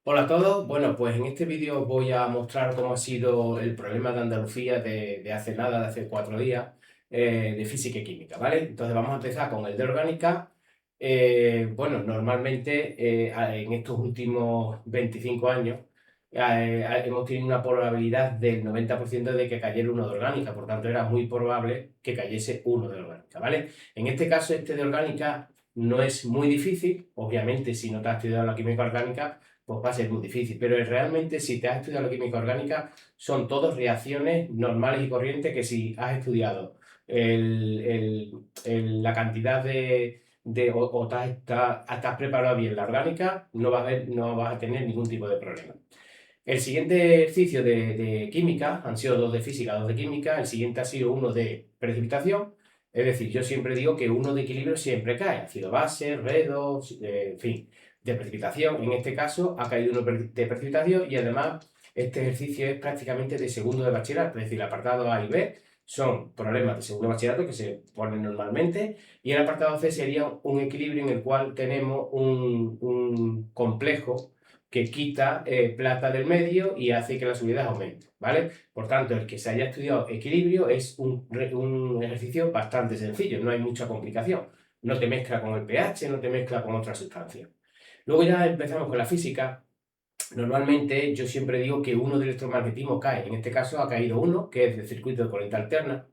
Hola a todos. Bueno, pues en este vídeo os voy a mostrar cómo ha sido el problema de Andalucía de hace nada, de hace 4 días, de física y química, ¿vale? Entonces vamos a empezar con el de orgánica. Bueno, normalmente en estos últimos 25 años hemos tenido una probabilidad del 90% de que cayera uno de orgánica, por tanto era muy probable que cayese uno de orgánica, ¿vale? En este caso, este de orgánica no es muy difícil, obviamente si no te has estudiado la química orgánica pues va a ser muy difícil. Pero realmente, si te has estudiado la química orgánica, son todas reacciones normales y corrientes que si has estudiado la cantidad o estás preparado bien la orgánica, no vas a tener ningún tipo de problema. El siguiente ejercicio de química, han sido dos de física, dos de química, el siguiente ha sido uno de precipitación, es decir, yo siempre digo que uno de equilibrio siempre cae, ácido base, redox, en fin, de precipitación, en este caso ha caído uno de precipitación y además este ejercicio es prácticamente de segundo de bachillerato, es decir, el apartado A y B son problemas de segundo de bachillerato que se ponen normalmente y el apartado C sería un equilibrio en el cual tenemos un complejo que quita plata del medio y hace que la subida aumente, ¿vale? Por tanto, el que se haya estudiado equilibrio es un ejercicio bastante sencillo, no hay mucha complicación. No te mezcla con el pH, no te mezcla con otras sustancias. Luego ya empezamos con la física. Normalmente yo siempre digo que uno de electromagnetismo cae. En este caso ha caído uno, que es del circuito de corriente alterna.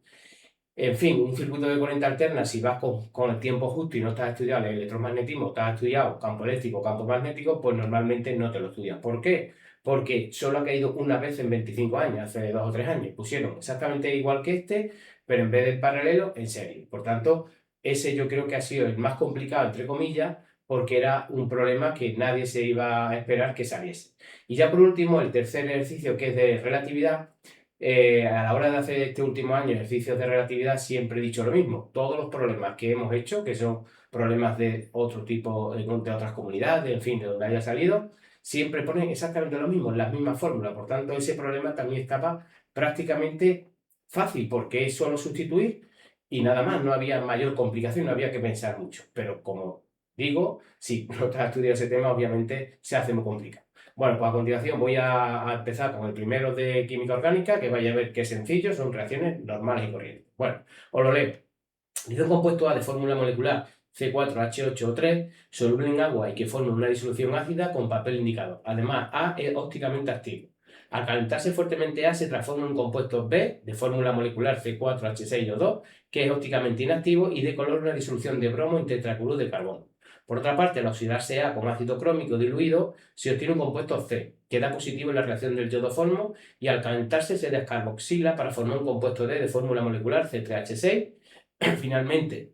En fin, un circuito de corriente alterna, si vas con el tiempo justo y no estás estudiado el electromagnetismo, estás estudiado campo eléctrico, campo magnético, pues normalmente no te lo estudias. ¿Por qué? Porque solo ha caído una vez en 25 años, hace 2 o 3 años. Pusieron exactamente igual que este, pero en vez del paralelo, en serie. Por tanto, ese yo creo que ha sido el más complicado, entre comillas, porque era un problema que nadie se iba a esperar que saliese. Y ya por último, el tercer ejercicio, que es de relatividad. A la hora de hacer este último año ejercicios de relatividad siempre he dicho lo mismo. Todos los problemas que hemos hecho, que son problemas de otro tipo, de otras comunidades, en fin, de donde haya salido, siempre ponen exactamente lo mismo, las mismas fórmulas. Por tanto, ese problema también estaba prácticamente fácil, porque es solo sustituir y nada más, no había mayor complicación, no había que pensar mucho. Pero como digo, si no te has estudiado ese tema, obviamente se hace muy complicado. Bueno, pues a continuación voy a empezar con el primero de química orgánica, que vaya a ver que es sencillo, son reacciones normales y corrientes. Bueno, os lo leo. Dice un compuesto A de fórmula molecular C4H8O3 soluble en agua y que forma una disolución ácida con papel indicado. Además, A es ópticamente activo. Al calentarse fuertemente A se transforma en un compuesto B de fórmula molecular C4H6O2 que es ópticamente inactivo y de color una disolución de bromo en tetracloruro de carbono. Por otra parte, al oxidarse A con ácido crómico diluido, se obtiene un compuesto C, que da positivo en la reacción del iodoformo y al calentarse se descarboxila para formar un compuesto D de fórmula molecular C3H6. Finalmente,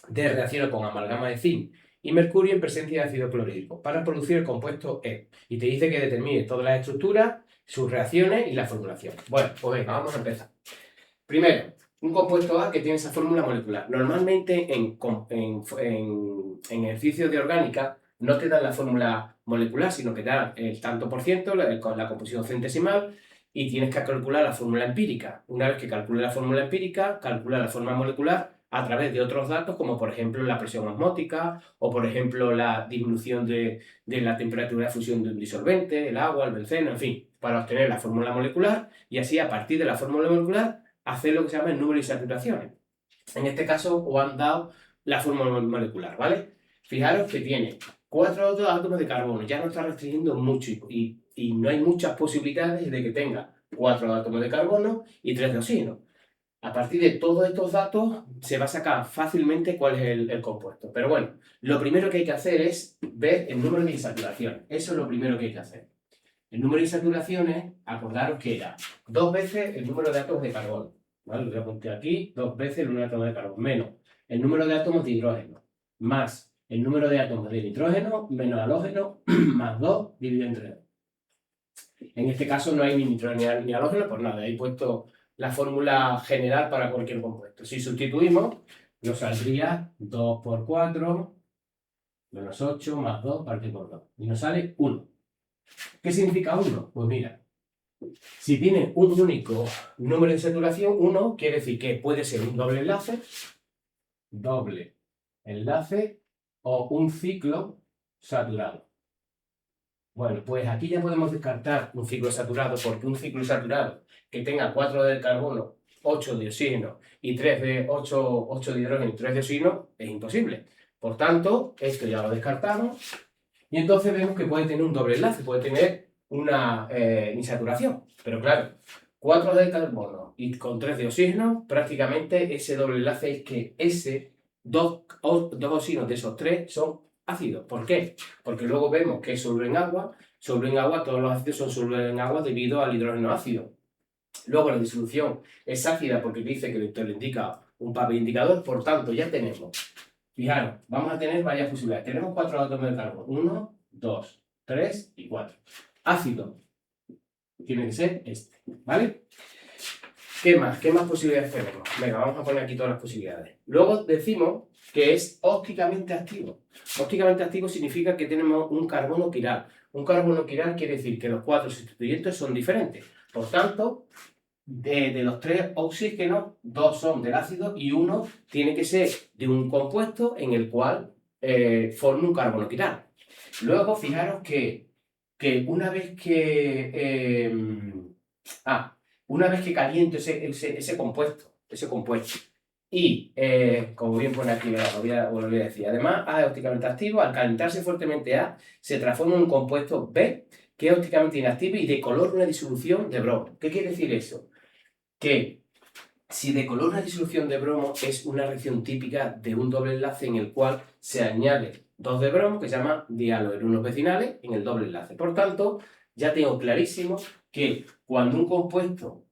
D reacciona con amalgama de zinc y mercurio en presencia de ácido clorhídrico para producir el compuesto E. Y te dice que determine todas las estructuras, sus reacciones y la formulación. Bueno, pues venga, vamos a empezar. Primero, un compuesto A que tiene esa fórmula molecular. Normalmente en ejercicios de orgánica no te dan la fórmula molecular, sino que te dan el tanto por ciento con la composición centesimal y tienes que calcular la fórmula empírica. Una vez que calcule la fórmula empírica, calcula la fórmula molecular a través de otros datos, como por ejemplo la presión osmótica o por ejemplo la disminución de la temperatura de fusión de un disolvente, el agua, el benceno, en fin, para obtener la fórmula molecular y así a partir de la fórmula molecular hacer lo que se llama el número de saturaciones. En este caso os han dado la fórmula molecular, ¿vale? Fijaros que tiene 4 átomos de carbono, ya no está restringiendo mucho y no hay muchas posibilidades de que tenga 4 átomos de carbono y 3 de oxígeno. A partir de todos estos datos se va a sacar fácilmente cuál es el compuesto. Pero bueno, lo primero que hay que hacer es ver el número de insaturaciones. Eso es lo primero que hay que hacer. El número de insaturaciones, acordaros que era 2 veces el número de átomos de carbono. ¿Vale? Lo voy a apuntar aquí, 2 veces el número de átomos de carbono, menos el número de átomos de hidrógeno, más el número de átomos de nitrógeno, menos halógeno, más 2 dividido entre 2. En este caso no hay ni nitrógeno ni halógeno, pues nada, he puesto la fórmula general para cualquier compuesto. Si sustituimos, nos saldría 2 por 4, menos 8, más 2, partido por 2. Y nos sale 1. ¿Qué significa 1? Pues mira, si tiene un único número de saturación, 1 quiere decir que puede ser un doble enlace o un ciclo saturado. Bueno, pues aquí ya podemos descartar un ciclo saturado, porque un ciclo saturado que tenga 4 de carbono, 8 de oxígeno y 8 de hidrógeno y 3 de oxígeno es imposible. Por tanto, esto ya lo descartamos y entonces vemos que puede tener un doble enlace, puede tener una insaturación. Pero claro, 4 de carbono y con 3 de oxígeno, prácticamente ese doble enlace es que dos oxígenos de esos 3 son ácidos. ¿Por qué? Porque luego vemos que es soluble en agua, todos los ácidos son solubles en agua debido al hidrógeno ácido. Luego la disolución es ácida porque dice que te lo indica un papel indicador, por tanto ya tenemos, fijaros, vamos a tener varias posibilidades. Tenemos 4 átomos de carbono, 1, 2, 3 y 4. Ácido tiene que ser este, ¿vale? ¿Qué más? ¿Qué más posibilidades tenemos? Venga, vamos a poner aquí todas las posibilidades. Luego decimos que es ópticamente activo. Ópticamente activo significa que tenemos un carbono quiral. Un carbono quiral quiere decir que los 4 sustituyentes son diferentes. Por tanto, de los 3 oxígenos, 2 son del ácido y 1 tiene que ser de un compuesto en el cual forma un carbono quiral. Luego, fijaros que una vez que caliento ese compuesto, y, como bien pone aquí, lo voy a decir, además A es ópticamente activo, al calentarse fuertemente A, se transforma en un compuesto B, que es ópticamente inactivo y decolora una disolución de bromo. ¿Qué quiere decir eso? Que si decolora una disolución de bromo es una reacción típica de un doble enlace en el cual se añade 2 de bromo, que se llama dihaloerunos vecinales, en el doble enlace. Por tanto, ya tengo clarísimo que cuando un compuesto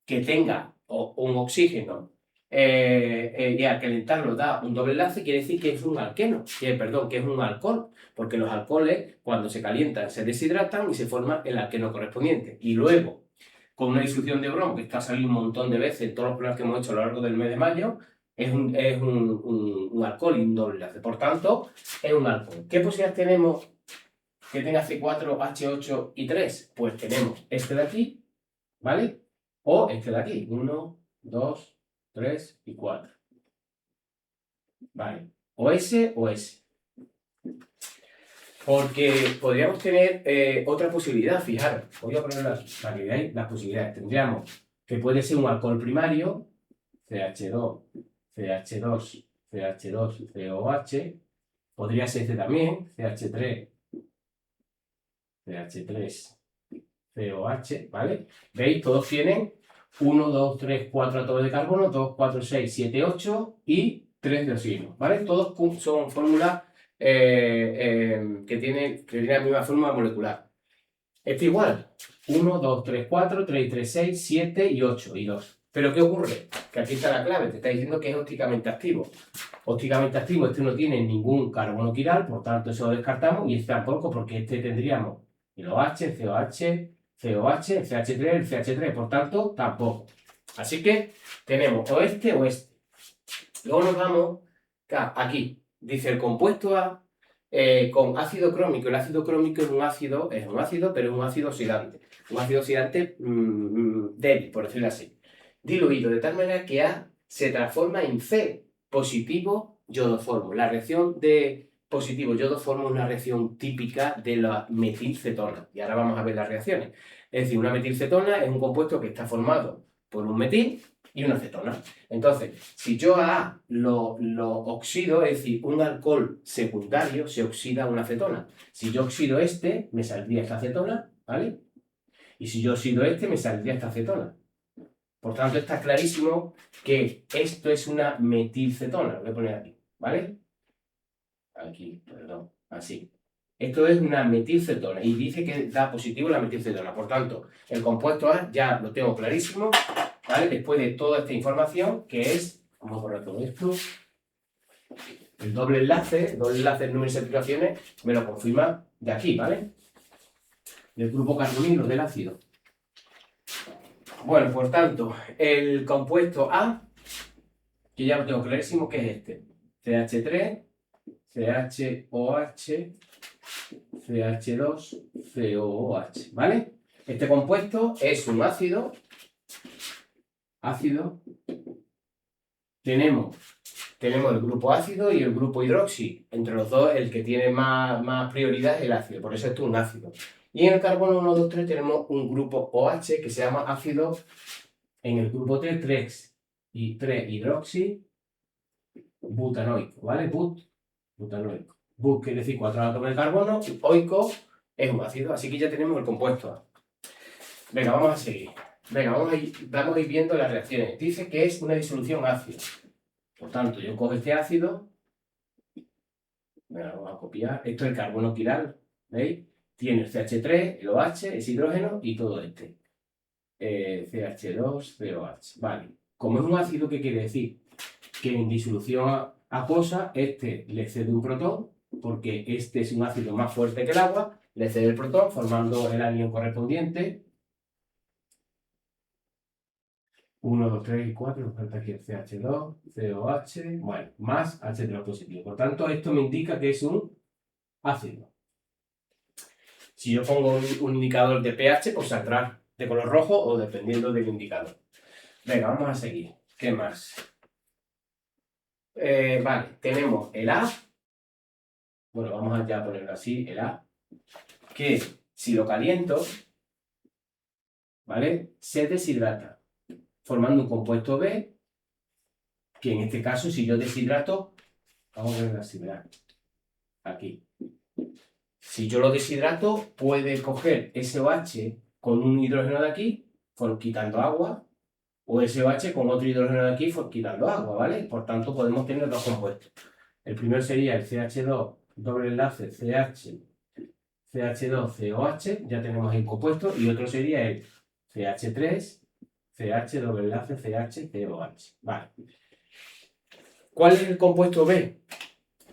que tenga un oxígeno y al calentarlo da un doble enlace, quiere decir que es un alqueno, que es un alcohol, porque los alcoholes cuando se calientan se deshidratan y se forma el alqueno correspondiente. Y luego, con una disolución de bromo, que está saliendo un montón de veces en todos los problemas que hemos hecho a lo largo del mes de mayo, es un alcohol y un doble enlace. Por tanto, es un alcohol. ¿Qué posibilidades tenemos que tenga C4, H8 y 3? Pues tenemos este de aquí, ¿vale? O este de aquí, 1, 2, 3 y 4. Vale, o ese o ese. Porque podríamos tener otra posibilidad, fijaros, voy a ponerlo aquí para que veáis las posibilidades. Tendríamos que puede ser un alcohol primario, CH2, CH2, CH2, COH. Podría ser este también, CH3, CH3, COH, ¿vale? ¿Veis? Todos tienen 1, 2, 3, 4 átomos de carbono, 2, 4, 6, 7, 8 y 3 de oxígeno, ¿vale? Todos son fórmulas que tienen la misma fórmula molecular. Este igual, 1, 2, 3, 4, 3, 3, 6, 7 y 8 y 2. Pero ¿qué ocurre? Que aquí está la clave, te está diciendo que es ópticamente activo. Ópticamente activo, este no tiene ningún carbono quiral, por tanto eso lo descartamos, y este tampoco, porque este tendríamos el OH, el COH, COH, el CH3, el CH3, por tanto, tampoco. Así que tenemos o este o este. Luego nos vamos aquí. Dice el compuesto A con ácido crómico. El ácido crómico es un ácido, pero es un ácido oxidante. Un ácido oxidante débil, por decirlo así. Diluido de tal manera que A se transforma en C, positivo yodoformo. La reacción de positivo yodoformo es una reacción típica de la metilcetona. Y ahora vamos a ver las reacciones. Es decir, una metilcetona es un compuesto que está formado por un metil y una cetona. Entonces, si yo a A lo oxido, es decir, un alcohol secundario se oxida a una cetona. Si yo oxido este, me saldría esta cetona, ¿vale? Y si yo oxido este, me saldría esta cetona. Por tanto, está clarísimo que esto es una metilcetona. Lo voy a poner aquí, ¿vale? Aquí, perdón, así. Esto es una metilcetona y dice que da positivo la metilcetona. Por tanto, el compuesto A ya lo tengo clarísimo, ¿vale? Después de toda esta información, que es, vamos a borrar todo esto, el doble enlace del número de saturaciones, me lo confirma de aquí, ¿vale? Del grupo carbonilo del ácido. Bueno, por tanto, el compuesto A, que ya lo tengo clarísimo, que es este. CH3, CHOH, CH2, COOH, ¿vale? Este compuesto es un ácido. Tenemos tenemos el grupo ácido y el grupo hidroxi. Entre los dos, el que tiene más prioridad es el ácido, por eso esto es un ácido. Y en el carbono 1, 2, 3 tenemos un grupo OH que se llama ácido, en el grupo 3 y 3 hidroxi butanoico, ¿vale? Butanoico. But quiere decir 4 átomos de carbono, y oico es un ácido, así que ya tenemos el compuesto A. Venga, vamos a seguir. Venga, vamos a ir viendo las reacciones. Dice que es una disolución ácida. Por tanto, yo cojo este ácido, venga, vamos a copiar, esto es el carbono quiral, ¿veis? Tiene el CH3, el OH, es hidrógeno y todo este. CH2, COH. Vale. Como es un ácido, ¿qué quiere decir? Que en disolución acuosa, este le cede un protón, porque este es un ácido más fuerte que el agua, le cede el protón formando el anión correspondiente. 1, 2, 3 y 4, nos falta aquí el CH2, COH, bueno, más H3 positivo. Por tanto, esto me indica que es un ácido. Si yo pongo un indicador de pH, pues saldrá de color rojo o dependiendo del indicador. Venga, vamos a seguir. ¿Qué más? Vale, tenemos el A. Bueno, vamos a ya ponerlo así, el A. Que si lo caliento, ¿vale? Se deshidrata, formando un compuesto B, que en este caso, si yo deshidrato, vamos a ponerlo así, ¿verdad? Aquí. Si yo lo deshidrato, puede coger SOH con un hidrógeno de aquí, quitando agua, o SOH con otro hidrógeno de aquí, quitando agua, ¿vale? Por tanto, podemos tener dos compuestos. El primero sería el CH2, doble enlace CH2COH, ya tenemos el compuesto, y otro sería el CH3, CH, doble enlace CH, Vale. ¿Cuál es el compuesto B?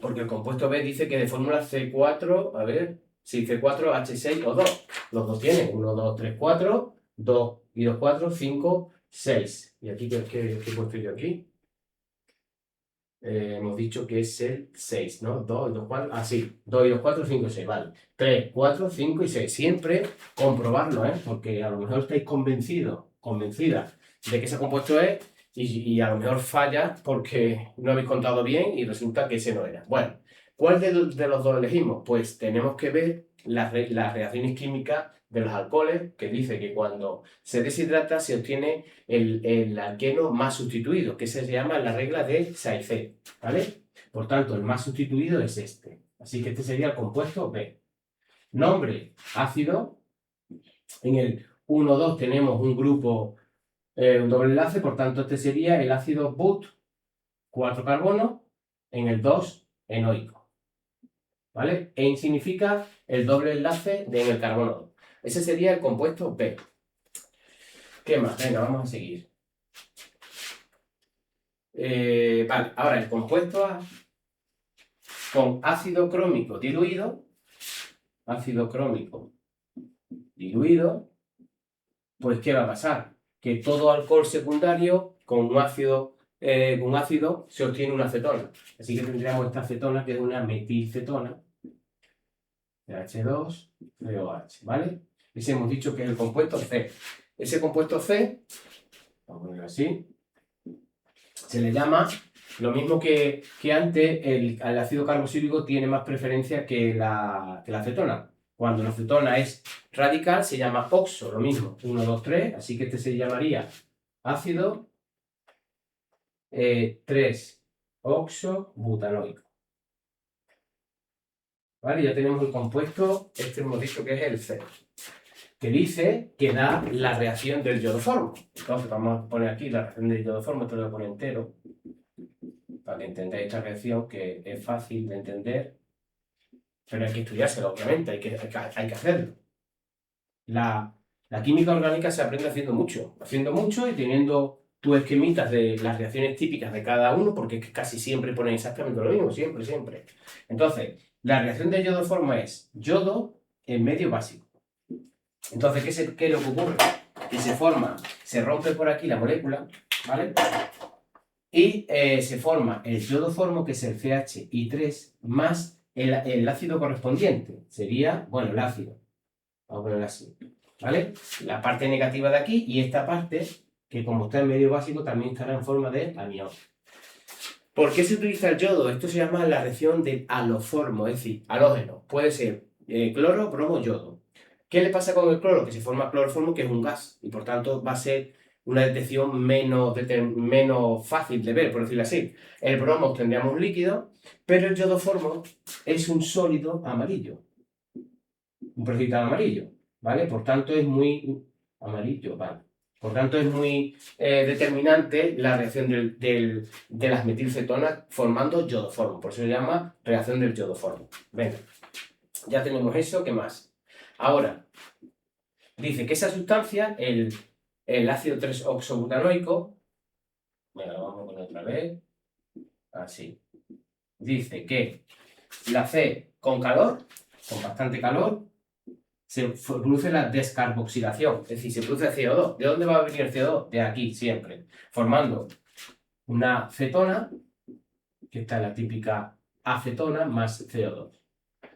Porque el compuesto B dice que de fórmula C4, a ver, sí, C4H6 o 2. Los dos tienen, 1, 2, 3, 4, 2 y 2, 4, 5, 6. ¿Y aquí qué he puesto yo aquí? Hemos dicho que es el 6, ¿no? 2 y 2, 4, ah, sí, 2 y 2, 4, 5, 6, vale. 3, 4, 5 y 6. Siempre comprobarlo, ¿eh? Porque a lo mejor estáis convencida de que ese compuesto es y a lo mejor falla porque no habéis contado bien y resulta que ese no era. Bueno, ¿cuál de los dos elegimos? Pues tenemos que ver las reacciones químicas de los alcoholes, que dice que cuando se deshidrata se obtiene el alqueno más sustituido, que se llama la regla de Saife, ¿vale? Por tanto, el más sustituido es este. Así que este sería el compuesto B. Nombre, ácido. En el 1, 2 tenemos un grupo, un doble enlace, por tanto este sería el ácido but, 4 carbonos, en el 2, enoico. ¿Vale? En significa el doble enlace en el carbono 2. Ese sería el compuesto B. ¿Qué más? Venga, vamos a seguir. Vale, ahora el compuesto A con ácido crómico diluido, pues ¿qué va a pasar? Que todo alcohol secundario con un ácido se obtiene una acetona. Así que tendríamos esta acetona que es una metilcetona, CH2, COH, ¿vale? Ese hemos dicho que es el compuesto C. Ese compuesto C, vamos a ponerlo así, se le llama, lo mismo que antes, el ácido carboxílico tiene más preferencia que la acetona. Cuando la acetona es radical se llama oxo, lo mismo, 1, 2, 3, así que este se llamaría ácido 3-oxobutanoico. ¿Vale? Ya tenemos el compuesto, este hemos dicho que es el C, que dice que da la reacción del iodoformo. Entonces vamos a poner aquí la reacción del iodoformo, esto lo voy a poner entero, para que entendáis esta reacción, que es fácil de entender, pero hay que estudiársela, obviamente, hay que hacerlo. La química orgánica se aprende haciendo mucho y teniendo tus esquemitas de las reacciones típicas de cada uno, porque casi siempre ponen exactamente lo mismo, siempre. Entonces, la reacción de iodoformo es yodo en medio básico. Entonces, ¿qué es lo que ocurre? Que se rompe por aquí la molécula, ¿vale? Y se forma el iodoformo, que es el CHI3, más el ácido correspondiente. Sería, bueno, el ácido. Vamos a ponerlo así, ¿vale? La parte negativa de aquí y esta parte, que como está en medio básico, también estará en forma de anión. ¿Por qué se utiliza el yodo? Esto se llama la reacción del haloformo, es decir, halógeno. Puede ser cloro, bromo, yodo. ¿Qué le pasa con el cloro? Que se forma cloroformo, que es un gas, y por tanto va a ser una detección menos fácil de ver, por decirlo así. El bromo tendríamos un líquido, pero el yodoformo es un sólido amarillo, un precipitado amarillo, ¿vale? Por tanto es muy amarillo, ¿vale? Por tanto es muy determinante la reacción de las metilcetonas formando yodoformo, por eso se llama reacción del yodoformo. Venga, ya tenemos eso, ¿qué más? Ahora, dice que esa sustancia, el ácido 3-oxobutanoico, venga, lo vamos a poner otra vez, así, dice que la C con calor, con bastante calor, se produce la descarboxilación, es decir, se produce CO2. ¿De dónde va a venir el CO2? De aquí, siempre, formando una cetona, que está en la típica acetona, más CO2.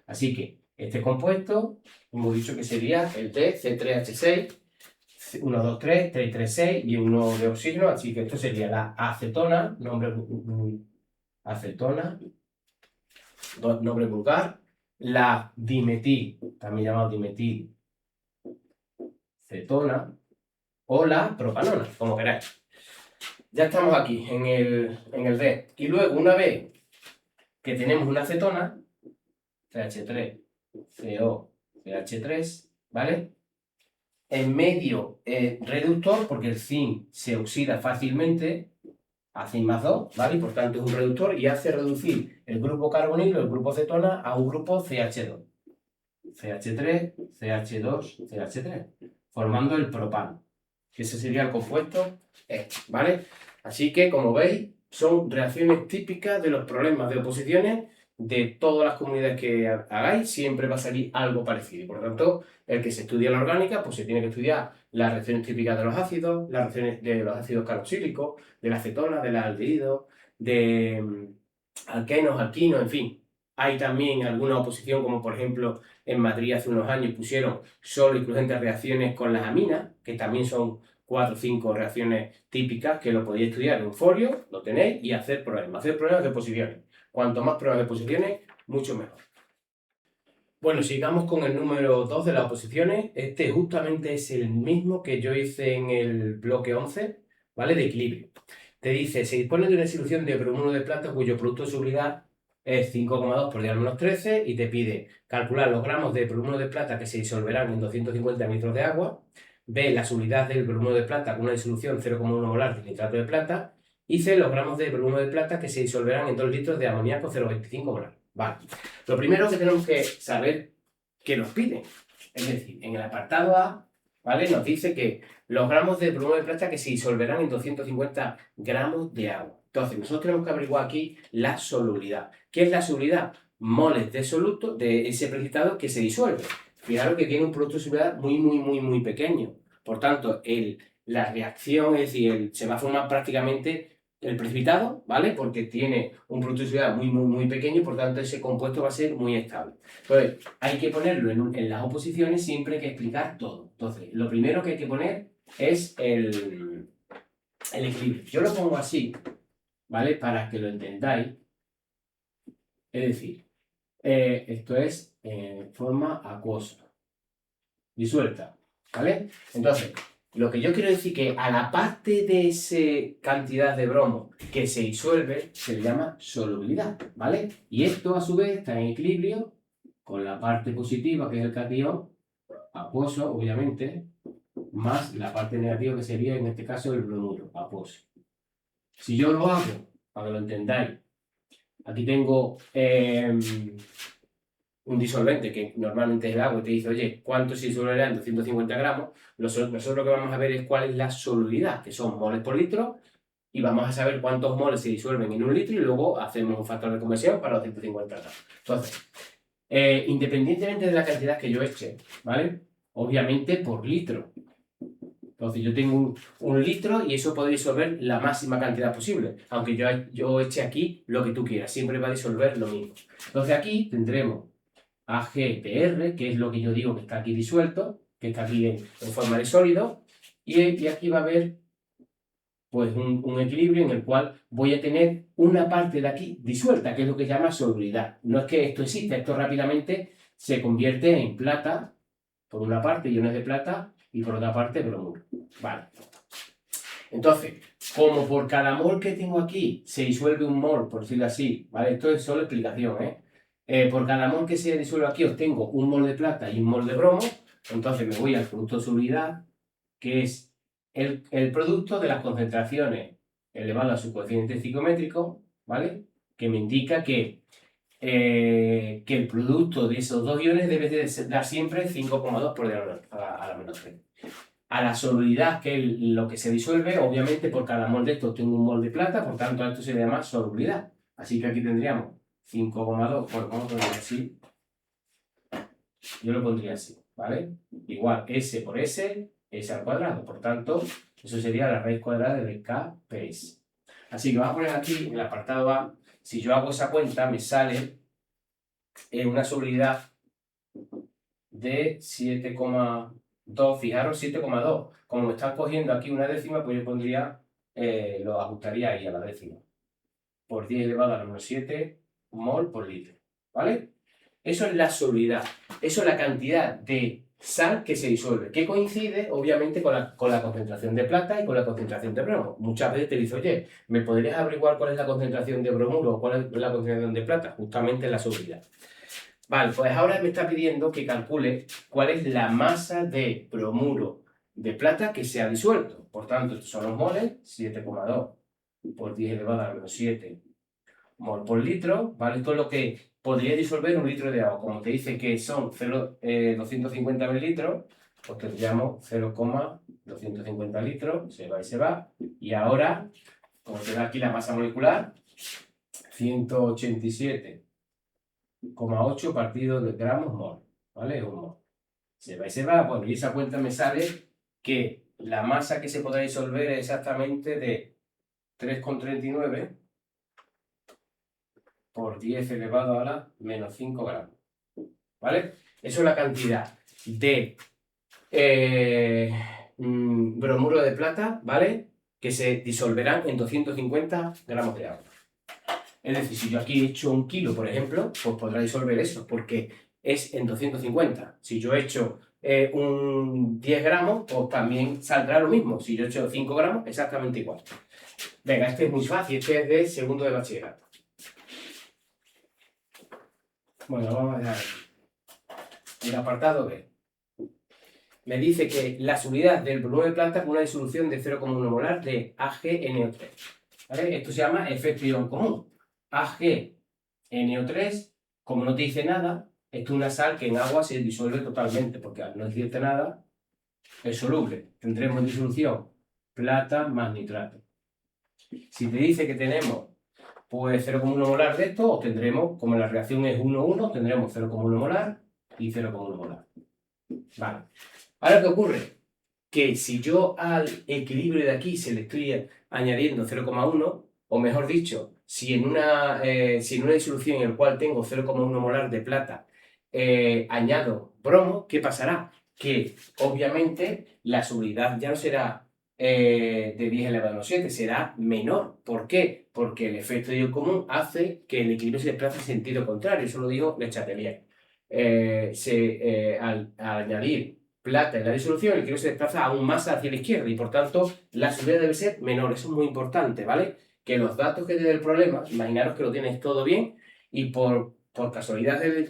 Así que este compuesto, hemos dicho que sería el C3H6, 1, 2, 3, 3, 3, 6 y uno de oxígeno, así que esto sería la acetona, acetona, nombre vulgar, la dimetil, también llamado dimetil cetona, o la propanona, como queráis. Ya estamos aquí en el D. Y luego, una vez que tenemos una acetona, CH3, CO, CH3, ¿vale? En medio reductor, porque el zinc se oxida fácilmente a zinc más 2, ¿vale? Y por tanto es un reductor y hace reducir el grupo carbonilo, el grupo cetona, a un grupo CH2. CH3, CH2, CH3, formando el propano, que ese sería el compuesto E, ¿vale? Así que, como veis, son reacciones típicas de los problemas de oposiciones de todas las comunidades que hagáis, siempre va a salir algo parecido. Por lo tanto, el que se estudia la orgánica, pues se tiene que estudiar las reacciones típicas de los ácidos, las reacciones de los ácidos carboxílicos, de la acetona, de los aldehídos, de alquenos, alquinos, en fin. Hay también alguna oposición, como por ejemplo en Madrid hace unos años pusieron solo incluyentes reacciones con las aminas, que también son 4 o 5 reacciones típicas que lo podéis estudiar en un folio, lo tenéis, y hacer problemas de posiciones. Cuanto más pruebas de posiciones, mucho mejor. Bueno, sigamos con el número 2 de las oposiciones. Este justamente es el mismo que yo hice en el bloque 11, ¿vale? De equilibrio. Te dice, se dispone de una solución de bromuro de plata cuyo producto de solubilidad es 5,2 por 10 al menos 13 y te pide calcular los gramos de bromuro de plata que se disolverán en 250 litros de agua, B, la solubilidad del bromuro de plata con una disolución 0,1 molar de nitrato de plata y C, los gramos de bromuro de plata que se disolverán en 2 litros de amoníaco 0,25 molar. Vale. Lo primero que tenemos que saber que nos piden, es decir, en el apartado A, ¿vale? Nos dice que los gramos de bromuro de plata que se disolverán en 250 gramos de agua. Entonces, nosotros tenemos que averiguar aquí la solubilidad. ¿Qué es la solubilidad? Moles de soluto de ese precipitado que se disuelve. Fijaros que tiene un producto de solubilidad muy pequeño. Por tanto, la reacción, es decir, se va a formar prácticamente el precipitado, ¿vale? Porque tiene un producto de solubilidad muy pequeño, por tanto ese compuesto va a ser muy estable. Entonces, hay que ponerlo en las oposiciones, siempre hay que explicar todo. Entonces, lo primero que hay que poner es el equilibrio. Yo lo pongo así, ¿vale? Para que lo entendáis. Es decir, esto es en forma acuosa, disuelta, ¿vale? Entonces, lo que yo quiero decir que a la parte de esa cantidad de bromo que se disuelve se le llama solubilidad, ¿vale? Y esto a su vez está en equilibrio con la parte positiva, que es el catión, acuoso, obviamente, más la parte negativa que sería en este caso el bromuro, acuoso. Si yo lo hago, para que lo entendáis, aquí tengo un disolvente que normalmente es el agua y te dice, oye, ¿cuánto se disolverá en 250 gramos? Nosotros lo que vamos a ver es cuál es la solubilidad, que son moles por litro, y vamos a saber cuántos moles se disuelven en un litro y luego hacemos un factor de conversión para los 150 gramos. Entonces, independientemente de la cantidad que yo eche, ¿vale? Obviamente por litro. Entonces yo tengo un litro y eso puede disolver la máxima cantidad posible, aunque yo eche aquí lo que tú quieras, siempre va a disolver lo mismo. Entonces aquí tendremos AgPr, que es lo que yo digo que está aquí disuelto, que está aquí en forma de sólido, y aquí va a haber pues un equilibrio en el cual voy a tener una parte de aquí disuelta, que es lo que se llama solubilidad. No es que esto exista, esto rápidamente se convierte en plata, por una parte iones de plata y por otra parte bromuro. Vale. Entonces, como por cada mol que tengo aquí se disuelve un mol, por decirlo así, ¿vale? Esto es solo explicación, por cada mol que se disuelve aquí obtengo un mol de plata y un mol de bromo, entonces me voy al producto de solubilidad, que es el producto de las concentraciones elevado a su coeficiente estequiométrico, ¿vale? Que me indica que el producto de esos dos iones debe de dar siempre 5,2 por 10 a la menos 3. A la solubilidad, que es lo que se disuelve, obviamente por cada mol de esto tengo un mol de plata, por tanto esto se le llama solubilidad. Así que aquí tendríamos 5,2, bueno, vamos a ponerlo así. Yo lo pondría así, ¿vale? Igual S por S, S al cuadrado. Por tanto, eso sería la raíz cuadrada de Kps. Así que vamos a poner aquí en el apartado A, si yo hago esa cuenta, me sale una solubilidad de 7,2, fijaros 7,2. Como me están cogiendo aquí una décima, pues yo pondría, lo ajustaría ahí a la décima. Por 10 elevado a la menos 7 mol por litro, ¿vale? Eso es la solubilidad, eso es la cantidad de sal que se disuelve, que coincide obviamente con la concentración de plata y con la concentración de bromo. Muchas veces te dice, oye, ¿me podrías averiguar cuál es la concentración de bromuro o cuál es la concentración de plata? Justamente la solubilidad. Vale, pues ahora me está pidiendo que calcule cuál es la masa de bromuro de plata que se ha disuelto. Por tanto, estos son los moles, 7,2 por 10 elevado a menos 7 mol por litro, ¿vale? Esto es lo que podría disolver un litro de agua. Como te dice que son 250 mililitros, pues tendríamos 0,250 litros, se va y se va. Y ahora, como te da aquí la masa molecular, 187,8 partido de gramos mol, ¿vale? Un mol. Se va y se va, bueno, y esa cuenta me sale que la masa que se podrá disolver es exactamente de 3,39 por 10 elevado a la menos 5 gramos, ¿vale? Eso es la cantidad de bromuro de plata, ¿vale? Que se disolverán en 250 gramos de agua. Es decir, si yo aquí he hecho 1 kilo, por ejemplo, pues podrá disolver eso, porque es en 250. Si yo he hecho 10 gramos, pues también saldrá lo mismo. Si yo he hecho 5 gramos, exactamente igual. Venga, este es muy fácil, este es de segundo de bachillerato. Bueno, vamos a dejar aquí. El apartado B. Me dice que la solubilidad del bromuro de plata es una disolución de 0,1 molar de AgNO3. ¿Vale? Esto se llama efecto ion común. AgNO3, como no te dice nada, esto es una sal que en agua se disuelve totalmente, porque al no decirte nada, es soluble. Tendremos disolución plata más nitrato. Si te dice que tenemos pues 0,1 molar de esto, obtendremos, como la reacción es 1,1, tendremos 0,1 molar y 0,1 molar. Vale. Ahora, ¿qué ocurre? Que si yo al equilibrio de aquí se le estoy añadiendo 0,1, o mejor dicho, si en una disolución en la cual tengo 0,1 molar de plata añado bromo, ¿qué pasará? Que obviamente la solubilidad ya no será de 10 elevado a menos 7, será menor. ¿Por qué? Porque el efecto de ion común hace que el equilibrio se desplace en sentido contrario. Eso lo dijo Le Chatelier. Al añadir plata en la disolución, el equilibrio se desplaza aún más hacia la izquierda y por tanto la solubilidad debe ser menor. Eso es muy importante, ¿vale? Que los datos que te dé el problema, imaginaros que lo tienes todo bien y por casualidad de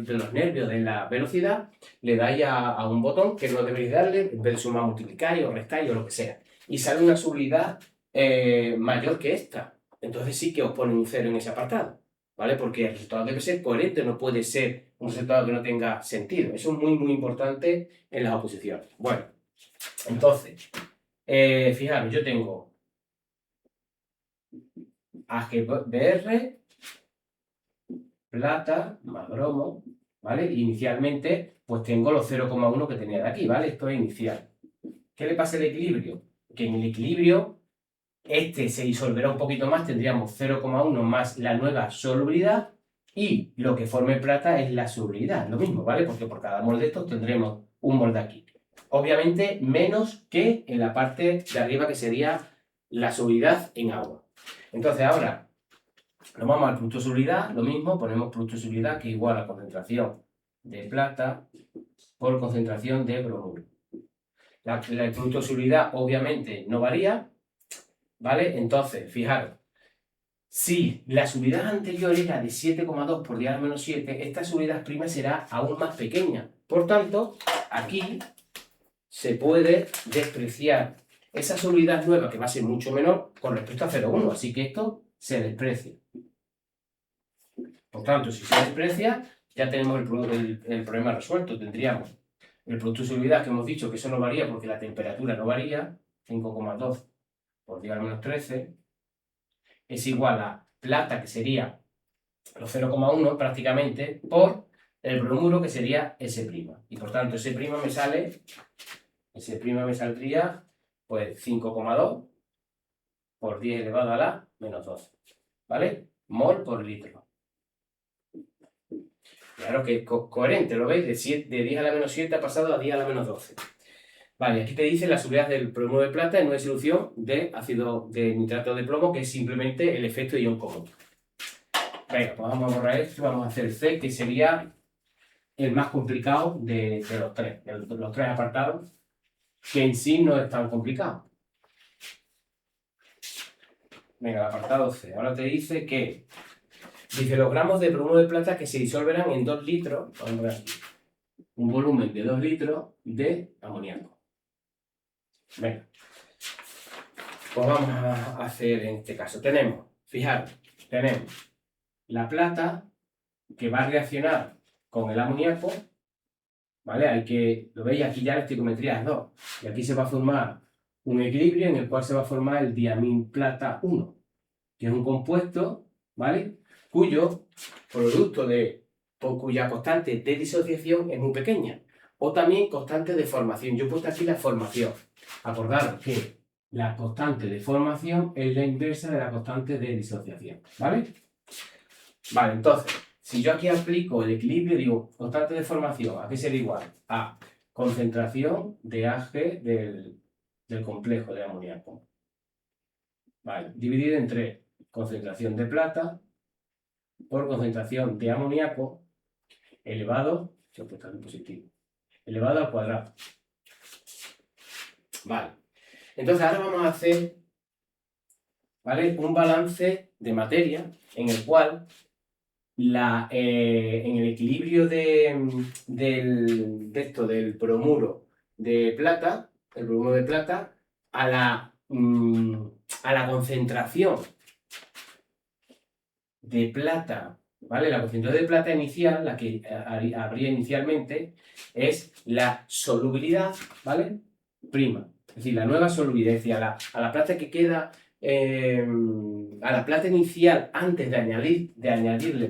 los nervios, de la velocidad, le dais a un botón que no deberéis darle, en vez de sumar, multiplicar o restar o lo que sea. Y sale una solubilidad mayor que esta. Entonces sí que os pone un 0 en ese apartado, ¿vale? Porque el resultado debe ser coherente, no puede ser un resultado que no tenga sentido. Eso es muy, muy importante en las oposiciones. Bueno, entonces, fijaros, yo tengo AgBr, plata más bromo, ¿vale? Y inicialmente, pues tengo los 0,1 que tenía de aquí, ¿vale? Esto es inicial. ¿Qué le pasa al equilibrio? Que en el equilibrio, este se disolverá un poquito más, tendríamos 0,1 más la nueva solubilidad, y lo que forme plata es la solubilidad, lo mismo, ¿vale? Porque por cada mol de estos tendremos un mol de aquí. Obviamente menos que en la parte de arriba, que sería la solubilidad en agua. Entonces ahora nos vamos al producto de solubilidad, lo mismo, ponemos producto de solubilidad que es igual a concentración de plata por concentración de bromuro. El producto de solubilidad obviamente no varía, ¿vale? Entonces, fijaros, si la solubilidad anterior era de 7,2 por 10 a la menos 7, esta solubilidad prima será aún más pequeña. Por tanto, aquí se puede despreciar esa solubilidad nueva, que va a ser mucho menor con respecto a 0,1, así que esto se desprecia. Por tanto, si se desprecia, ya tenemos el problema resuelto. Tendríamos el producto de solubilidad que hemos dicho que eso no varía porque la temperatura no varía, 5,2 por 10 a la menos 13, es igual a plata, que sería los 0,1 prácticamente, por el bromuro, que sería S'. Y por tanto, S' me saldría pues 5,2 por 10 elevado a la menos 12, ¿vale? Mol por litro. Claro que coherente, ¿lo veis? De 10 a la menos 7 ha pasado a 10 a la menos 12. Vale, aquí te dice la solubilidad del bromuro de plata en una disolución de ácido de nitrato de plomo, que es simplemente el efecto de ion común. Venga, pues vamos a borrar esto, vamos a hacer C, que sería el más complicado de los tres, los tres apartados, que en sí no es tan complicado. Venga, el apartado C. Ahora te dice que dice los gramos de bromuro de plata que se disolverán en 2 litros, vamos a ver aquí, un volumen de 2 litros de amoníaco. Venga, pues vamos a hacer en este caso. Fijaros, tenemos la plata que va a reaccionar con el amoníaco, ¿vale? Lo veis, aquí ya la estequiometría es 2. Y aquí se va a formar un equilibrio en el cual se va a formar el diamín plata 1, que es un compuesto, ¿vale? Cuyo producto cuya constante de disociación es muy pequeña. O también constante de formación. Yo he puesto aquí la formación. Acordaros que la constante de formación es la inversa de la constante de disociación, ¿vale? Vale, entonces, si yo aquí aplico el equilibrio, digo, constante de formación, ¿a qué sería igual? A concentración de Ag del complejo de amoníaco. Vale, dividido entre concentración de plata por concentración de amoníaco elevado, si he puesto en positivo, elevado al cuadrado. Vale, entonces ahora vamos a hacer, ¿vale?, un balance de materia en el cual en el equilibrio del bromuro de plata, el bromuro de plata, a la concentración de plata, ¿vale? La concentración de plata inicial, la que habría inicialmente, es la solubilidad, ¿vale?, prima. Es decir, la nueva solubilidad, es decir, a la plata que queda, a la plata inicial antes de añadirle,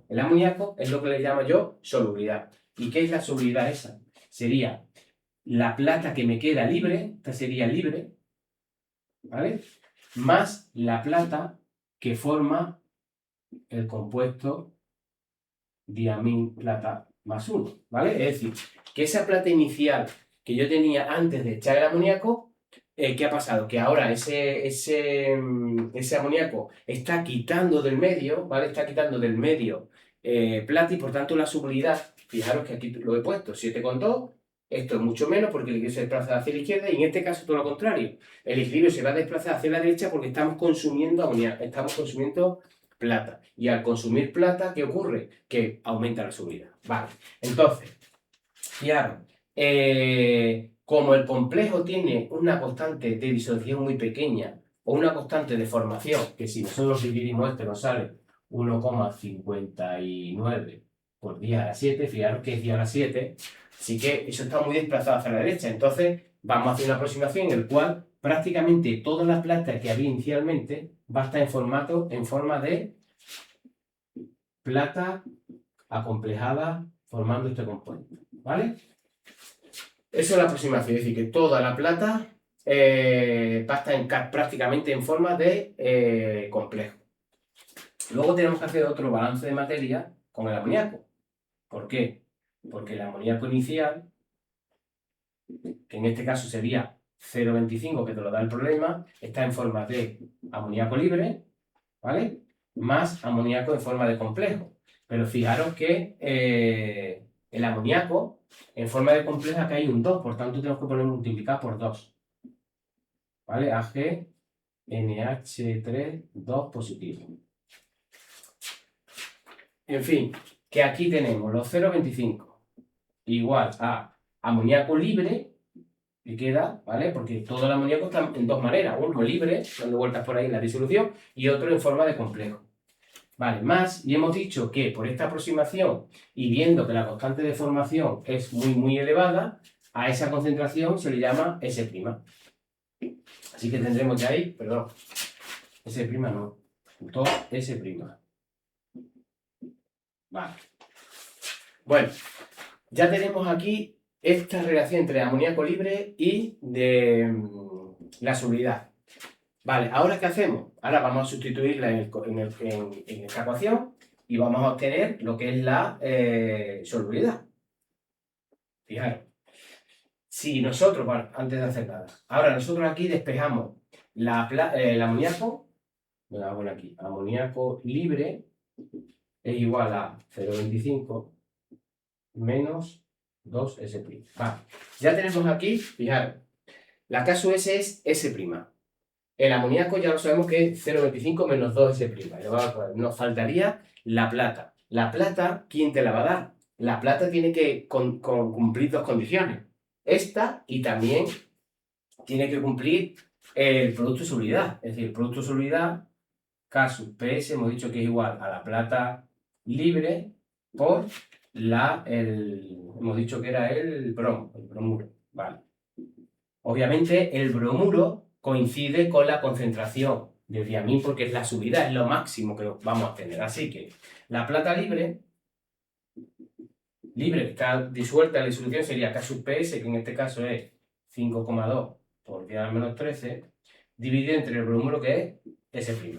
el amoníaco, es lo que le llamo yo solubilidad. ¿Y qué es la solubilidad esa? Sería la plata que me queda libre, esta sería libre, ¿vale?, más la plata que forma el compuesto diamín plata más 1, ¿vale? Es decir, que esa plata inicial que yo tenía antes de echar el amoníaco, ¿qué ha pasado? Que ahora ese amoníaco está quitando del medio, ¿vale? Está quitando del medio plata, y por tanto la solubilidad, fijaros que aquí lo he puesto, 7,2, esto es mucho menos porque el equilibrio se desplaza hacia la izquierda, y en este caso todo lo contrario. El equilibrio se va a desplazar hacia la derecha porque estamos consumiendo amoníaco, estamos consumiendo plata. Y al consumir plata, ¿qué ocurre? Que aumenta la solubilidad. Vale, entonces, fijaros, como el complejo tiene una constante de disociación muy pequeña o una constante de formación, que si nosotros dividimos esto nos sale 1,59 por 10 a la 7, fijaros que es 10 a la 7, así que eso está muy desplazado hacia la derecha. Entonces vamos a hacer una aproximación en la cual prácticamente toda la plata que había inicialmente va a estar en forma de plata acomplejada formando este compuesto, ¿vale? Eso es la aproximación, es decir, que toda la plata va a estar prácticamente en forma de complejo. Luego tenemos que hacer otro balance de materia con el amoníaco. ¿Por qué? Porque el amoníaco inicial, que en este caso sería 0,25 que te lo da el problema, está en forma de amoníaco libre, ¿vale? Más amoníaco en forma de complejo. Pero fijaros que el amoníaco en forma de complejo acá hay un 2, por tanto tenemos que poner multiplicar por 2. ¿Vale? Ag, NH3, 2 positivo. En fin, que aquí tenemos los 0,25 igual a amoníaco libre, que queda, ¿vale? Porque todo el amoníaco está en dos maneras, uno libre, dando vueltas por ahí en la disolución, y otro en forma de complejo. Vale, más, y hemos dicho que por esta aproximación, y viendo que la constante de formación es muy elevada, a esa concentración se le llama S'. Así que tendremos que ahí, perdón, S' no, 2S'. Vale. Bueno, ya tenemos aquí esta relación entre amoníaco libre y de la solubilidad. Vale, ¿ahora qué hacemos? Ahora vamos a sustituirla en esta ecuación y vamos a obtener lo que es la solubilidad. Fijaros, si nosotros, bueno, antes de hacer nada, ahora nosotros aquí despejamos el amoníaco, me la hago aquí, amoníaco libre es igual a 0,25 menos 2S'. Vale, ya tenemos aquí, fijaros, la caso S es S'. El amoníaco ya lo sabemos que es 0,25 menos 2S'. Nos faltaría la plata. La plata, ¿quién te la va a dar? La plata tiene que cumplir dos condiciones. Esta y también tiene que cumplir el producto de solubilidad. Es decir, el producto de solubilidad, K sub PS, hemos dicho que es igual a la plata libre por hemos dicho que era el bromuro. Vale. Obviamente el bromuro coincide con la concentración del diamín porque es la subida, es lo máximo que vamos a tener. Así que la plata libre que está disuelta en la disolución sería K sub PS, que en este caso es 5,2 por 10 a la menos 13, dividido entre el bromuro que es S'.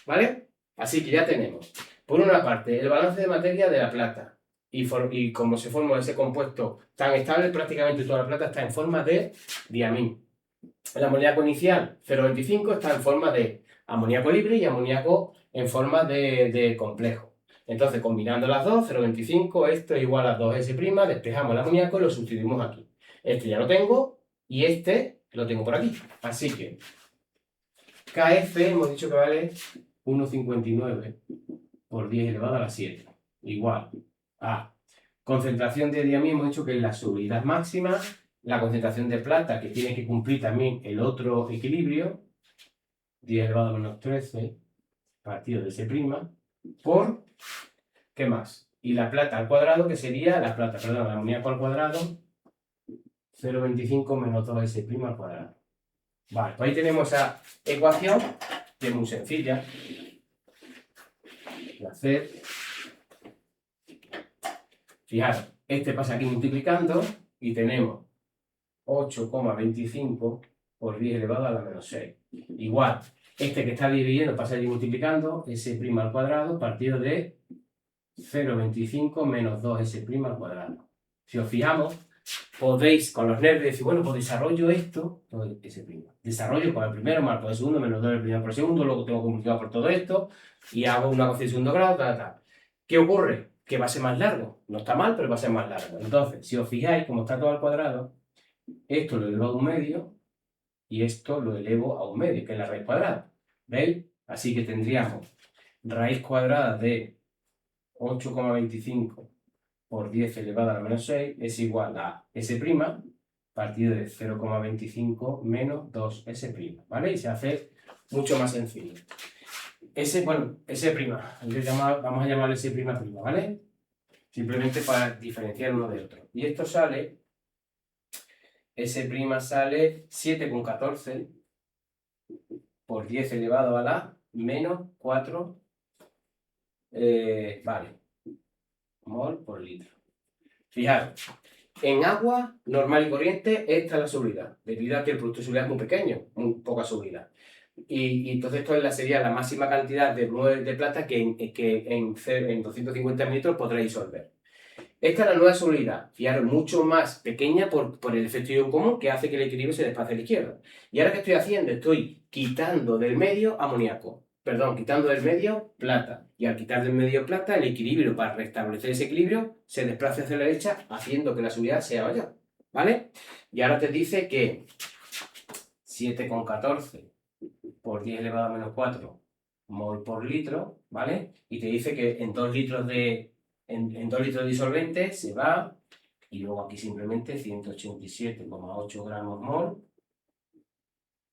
¿Vale? Así que ya tenemos, por una parte, el balance de materia de la plata. Y como se forma ese compuesto tan estable, prácticamente toda la plata está en forma de diamín. El amoníaco inicial, 0,25, está en forma de amoníaco libre y amoníaco en forma de complejo. Entonces, combinando las dos, 0,25, esto es igual a 2S', despejamos el amoníaco y lo sustituimos aquí. Este ya lo tengo y este lo tengo por aquí. Así que KF hemos dicho que vale 1,59 por 10 elevado a la 7. Igual a concentración de diamín, hemos dicho que es la solubilidad máxima, la concentración de plata, que tiene que cumplir también el otro equilibrio, 10 elevado a menos 13 partido de S', por, ¿qué más? Y la plata al cuadrado, que sería el amoníaco al cuadrado, 0,25 menos 2S' al cuadrado. Vale, pues ahí tenemos esa ecuación, que es muy sencilla de hacer. Fijaros, este pasa aquí multiplicando y tenemos 8,25 por 10 elevado a la menos 6. Igual, este que está dividiendo pasa allí multiplicando, S' al cuadrado partido de 0,25 menos 2S' al cuadrado. Si os fijamos, podéis con los nervios decir, bueno, pues desarrollo esto, todo S'. Desarrollo con el primero más por el segundo menos 2 el primero por el segundo, luego tengo que multiplicar por todo esto y hago una cosita de segundo grado, tal. ¿Qué ocurre? Que va a ser más largo. No está mal, pero va a ser más largo. Entonces, si os fijáis, como está todo al cuadrado, esto lo elevo a un medio y esto lo elevo a un medio, que es la raíz cuadrada. ¿Veis? Así que tendríamos raíz cuadrada de 8,25 por 10 elevado a la menos 6 es igual a S' partido de 0,25 menos 2S', ¿vale? Y se hace mucho más sencillo. S', vamos a llamarle S', ¿vale? Simplemente para diferenciar uno de otro. Y esto sale, S' sale 7,14 por 10 elevado a la menos 4, mol por litro. Fijaros, en agua normal y corriente esta es la solubilidad, debido a que el producto de solubilidad es muy pequeño, muy poca solubilidad. Y entonces esto sería la máxima cantidad de plata que en 250 mililitros podréis disolver. Esta es la nueva solubilidad. Fijaros, mucho más pequeña por el efecto ion común que hace que el equilibrio se desplace a la izquierda. ¿Y ahora qué estoy haciendo? Estoy quitando del medio amoníaco. Perdón, quitando del medio plata. Y al quitar del medio plata, el equilibrio, para restablecer ese equilibrio, se desplaza hacia la derecha, haciendo que la solubilidad sea mayor. ¿Vale? Y ahora te dice que 7,14 por 10 elevado a menos 4 mol por litro, ¿vale? Y te dice que en 2 litros de disolvente se va, y luego aquí simplemente 187,8 gramos mol,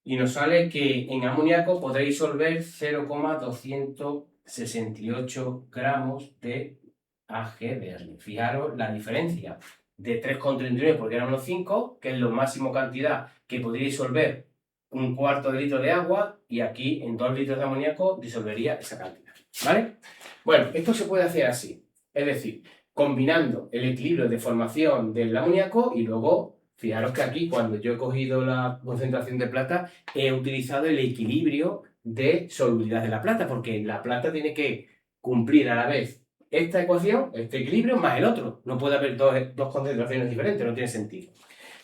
y nos sale que en amoníaco podréis disolver 0,268 gramos de AgBr. Fijaros la diferencia de 3,39 por gramo 5, que es la máxima cantidad que podría disolver un cuarto de litro de agua, y aquí en 2 litros de amoníaco disolvería esa cantidad, ¿vale? Bueno, esto se puede hacer así, es decir, combinando el equilibrio de formación del amoníaco y luego, fijaros que aquí cuando yo he cogido la concentración de plata, he utilizado el equilibrio de solubilidad de la plata, porque la plata tiene que cumplir a la vez esta ecuación, este equilibrio, más el otro. No puede haber dos concentraciones diferentes, no tiene sentido.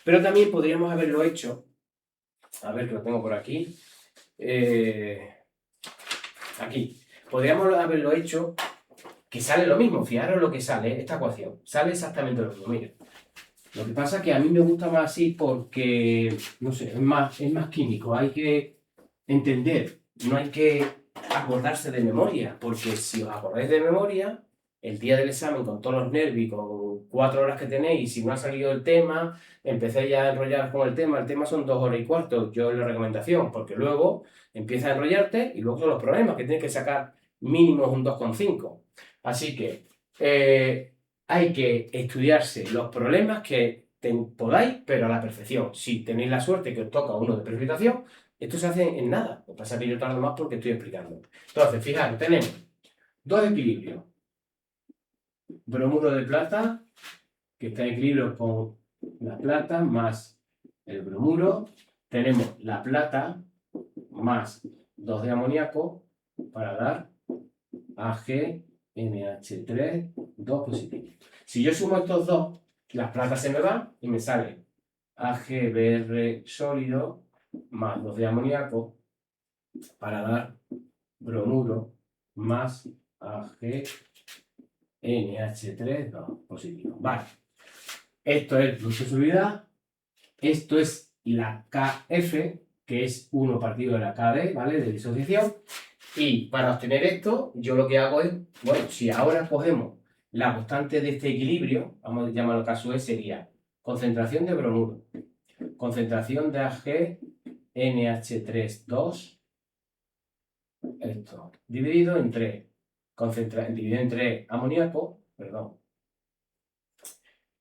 Pero también podríamos haberlo hecho, a ver que lo tengo por aquí, aquí, podríamos haberlo hecho que sale lo mismo. Fijaros lo que sale, esta ecuación, sale exactamente lo mismo, mira. Lo que pasa es que a mí me gusta más así porque, no sé, es más químico, hay que entender, no hay que acordarse de memoria, porque si os acordáis de memoria, el día del examen con todos los nervios, con 4 horas que tenéis, y si no ha salido el tema, empecéis ya a enrollaros con el tema son 2 horas y cuarto, yo la recomendación, porque luego empiezas a enrollarte y luego son los problemas, que tienes que sacar mínimo un 2,5. Así que hay que estudiarse los problemas que podáis, pero a la perfección. Si tenéis la suerte que os toca uno de precipitación, esto se hace en nada. Lo que pasa es que yo tardo más porque estoy explicando. Entonces, fijaros, tenemos dos equilibrios. Bromuro de plata, que está en equilibrio con la plata más el bromuro. Tenemos la plata más 2 de amoníaco para dar AgNH3, 2 positivo. Si yo sumo estos dos, las platas se me van y me sale AgBr sólido más 2 de amoníaco para dar bromuro más AgNH3, 2 positivo. Vale. Esto es flujo de solubilidad. Esto es la Kf, que es 1 partido de la Kd, ¿vale? De disociación. Y para obtener esto, yo lo que hago es, bueno, si ahora cogemos la constante de este equilibrio, vamos a llamarlo caso E, sería concentración de bromuro, concentración de AgNH3, 2, esto, dividido entre amoníaco, perdón,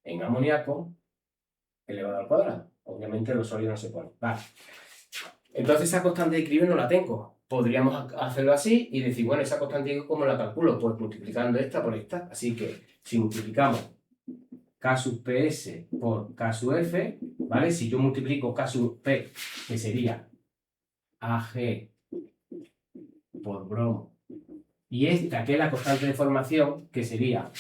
en amoníaco elevado al cuadrado. Obviamente los sólidos no se ponen. Vale. Entonces esa constante de equilibrio no la tengo. Podríamos hacerlo así y decir, bueno, esa constante, ¿cómo la calculo? Pues multiplicando esta por esta. Así que si multiplicamos K sub PS por K sub F, ¿vale? Si yo multiplico K sub P, que sería Ag por bromo, y esta, que es la constante de formación, que sería,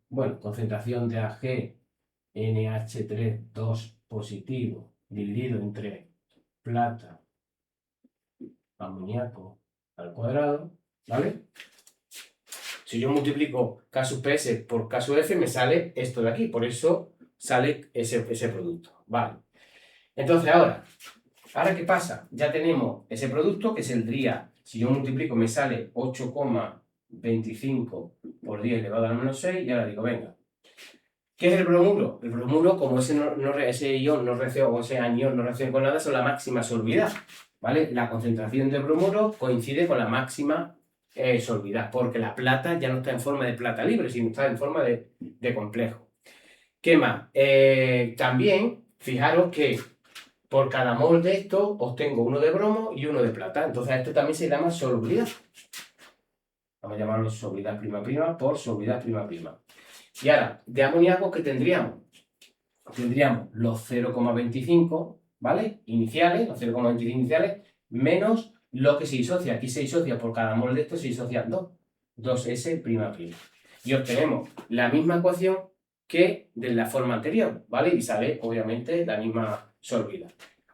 bueno, concentración de Ag NH3, 2 positivo, dividido entre plata, amoníaco al cuadrado, ¿vale? Si yo multiplico K sub PS por K sub F, me sale esto de aquí, por eso sale ese producto, ¿vale? Entonces ahora ¿qué pasa? Ya tenemos ese producto que saldría, si yo multiplico, me sale 8,25 por 10 elevado a menos 6, y ahora digo, venga, ¿qué es el bromuro? El bromuro, como ese ion no reacciona, o ese anión no reacciona con nada, son la máxima solubilidad, ¿vale? La concentración de bromuro coincide con la máxima solubilidad, porque la plata ya no está en forma de plata libre, sino está en forma de complejo. ¿Qué más? También, fijaros que por cada mol de esto obtengo uno de bromo y uno de plata. Entonces esto también se llama solubilidad. Vamos a llamarlo solubilidad prima prima por solubilidad prima prima. Y ahora, de amoníaco, ¿qué tendríamos? Tendríamos los 0,25, ¿vale? Iniciales, los 0,25 iniciales, menos lo que se disocia. Aquí se disocia por cada mol de esto, se disocian 2. 2S prima prima. y obtenemos la misma ecuación que de la forma anterior, ¿vale? Y sale, obviamente, la misma solvida.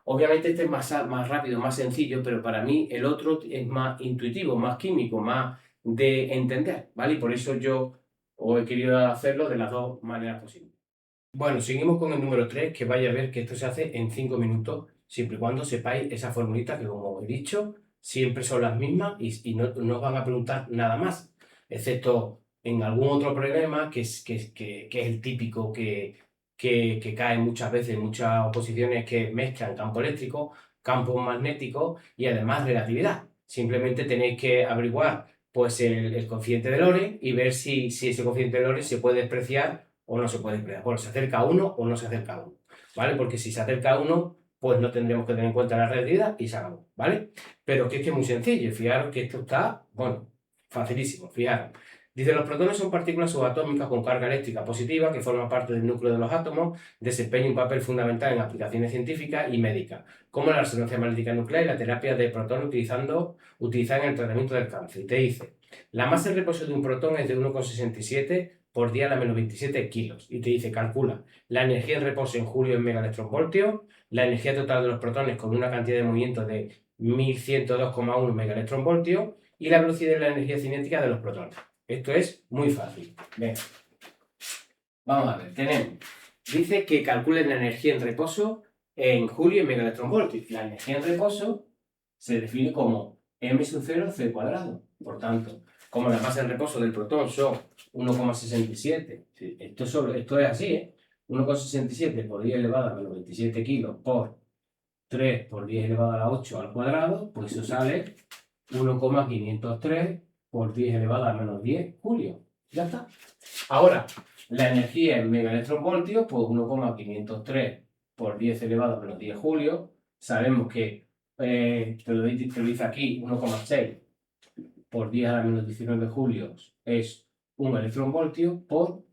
Obviamente este es más rápido, más sencillo, pero para mí el otro es más intuitivo, más químico, más de entender, ¿vale? Y por eso yo os he querido hacerlo de las dos maneras posibles. Bueno, seguimos con el número 3, que vaya a ver que esto se hace en 5 minutos, siempre y cuando sepáis esa formulita que, como he dicho, siempre son las mismas y no os van a preguntar nada más, excepto en algún otro problema que es el típico que cae muchas veces en muchas oposiciones, que mezclan campo eléctrico, campo magnético y además relatividad. Simplemente tenéis que averiguar pues, el coeficiente de Lorentz y ver si ese coeficiente de Lorentz se puede despreciar o no se puede despreciar. Bueno, se acerca a 1 o no se acerca a 1, ¿vale? Porque si se acerca a 1, pues no tendremos que tener en cuenta la relatividad y se acabó, ¿vale? Pero que es muy sencillo. Fijaros que esto está, bueno, facilísimo. Fijaros. Dice, los protones son partículas subatómicas con carga eléctrica positiva que forman parte del núcleo de los átomos, desempeñan un papel fundamental en aplicaciones científicas y médicas, como la resonancia magnética nuclear y la terapia de protones utilizada en el tratamiento del cáncer. Y te dice, la masa de reposo de un protón es de 1,67 por 10 a la menos 27 kilos. Y te dice, calcula la energía en reposo en julio en megaelectronvoltios, la energía total de los protones con una cantidad de movimiento de 1102,1 megaelectronvoltios y la velocidad de la energía cinética de los protones. Esto es muy fácil. Venga. Vamos a ver, dice que calculen la energía en reposo en julio en megaelectronvoltios. La energía en reposo se define como m sub 0 c cuadrado. Por tanto, como la masa en reposo del protón son 1,67, esto es así, ¿eh? 1,67 por 10 elevado a menos 27 kilos por 3 por 10 elevado a la 8 al cuadrado, pues eso sale 1,503 por 10 elevado a menos 10 julio. Ya está. Ahora, la energía en megaelectronvoltios, pues 1,503 por 10 elevado a menos 10 julio. Sabemos que, te lo dice aquí, 1,6 por 10 a la menos 19 julios es un electronvoltio por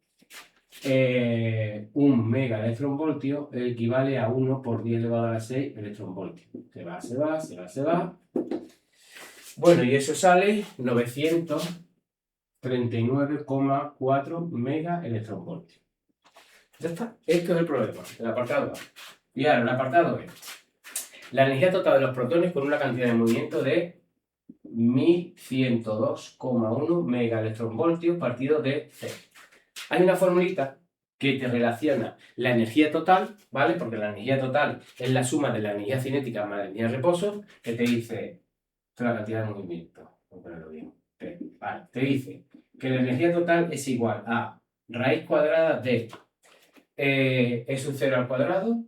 un megaelectronvoltio equivale a 1 por 10 elevado a la 6 electronvoltios. Se va, se va, se va, se va. Bueno, y eso sale 939,4 megaelectronvoltios. Ya está. Esto es el problema, el apartado A. Y ahora, el apartado B. La energía total de los protones con una cantidad de movimiento de 1102,1 megaelectronvoltios partido de C. Hay una formulita que te relaciona la energía total, ¿vale? Porque la energía total es la suma de la energía cinética más la energía de reposo, que te dice la cantidad de movimiento. Voy a ponerlo bien. Vale, te dice que la energía total es igual a raíz cuadrada de E sub 0 al cuadrado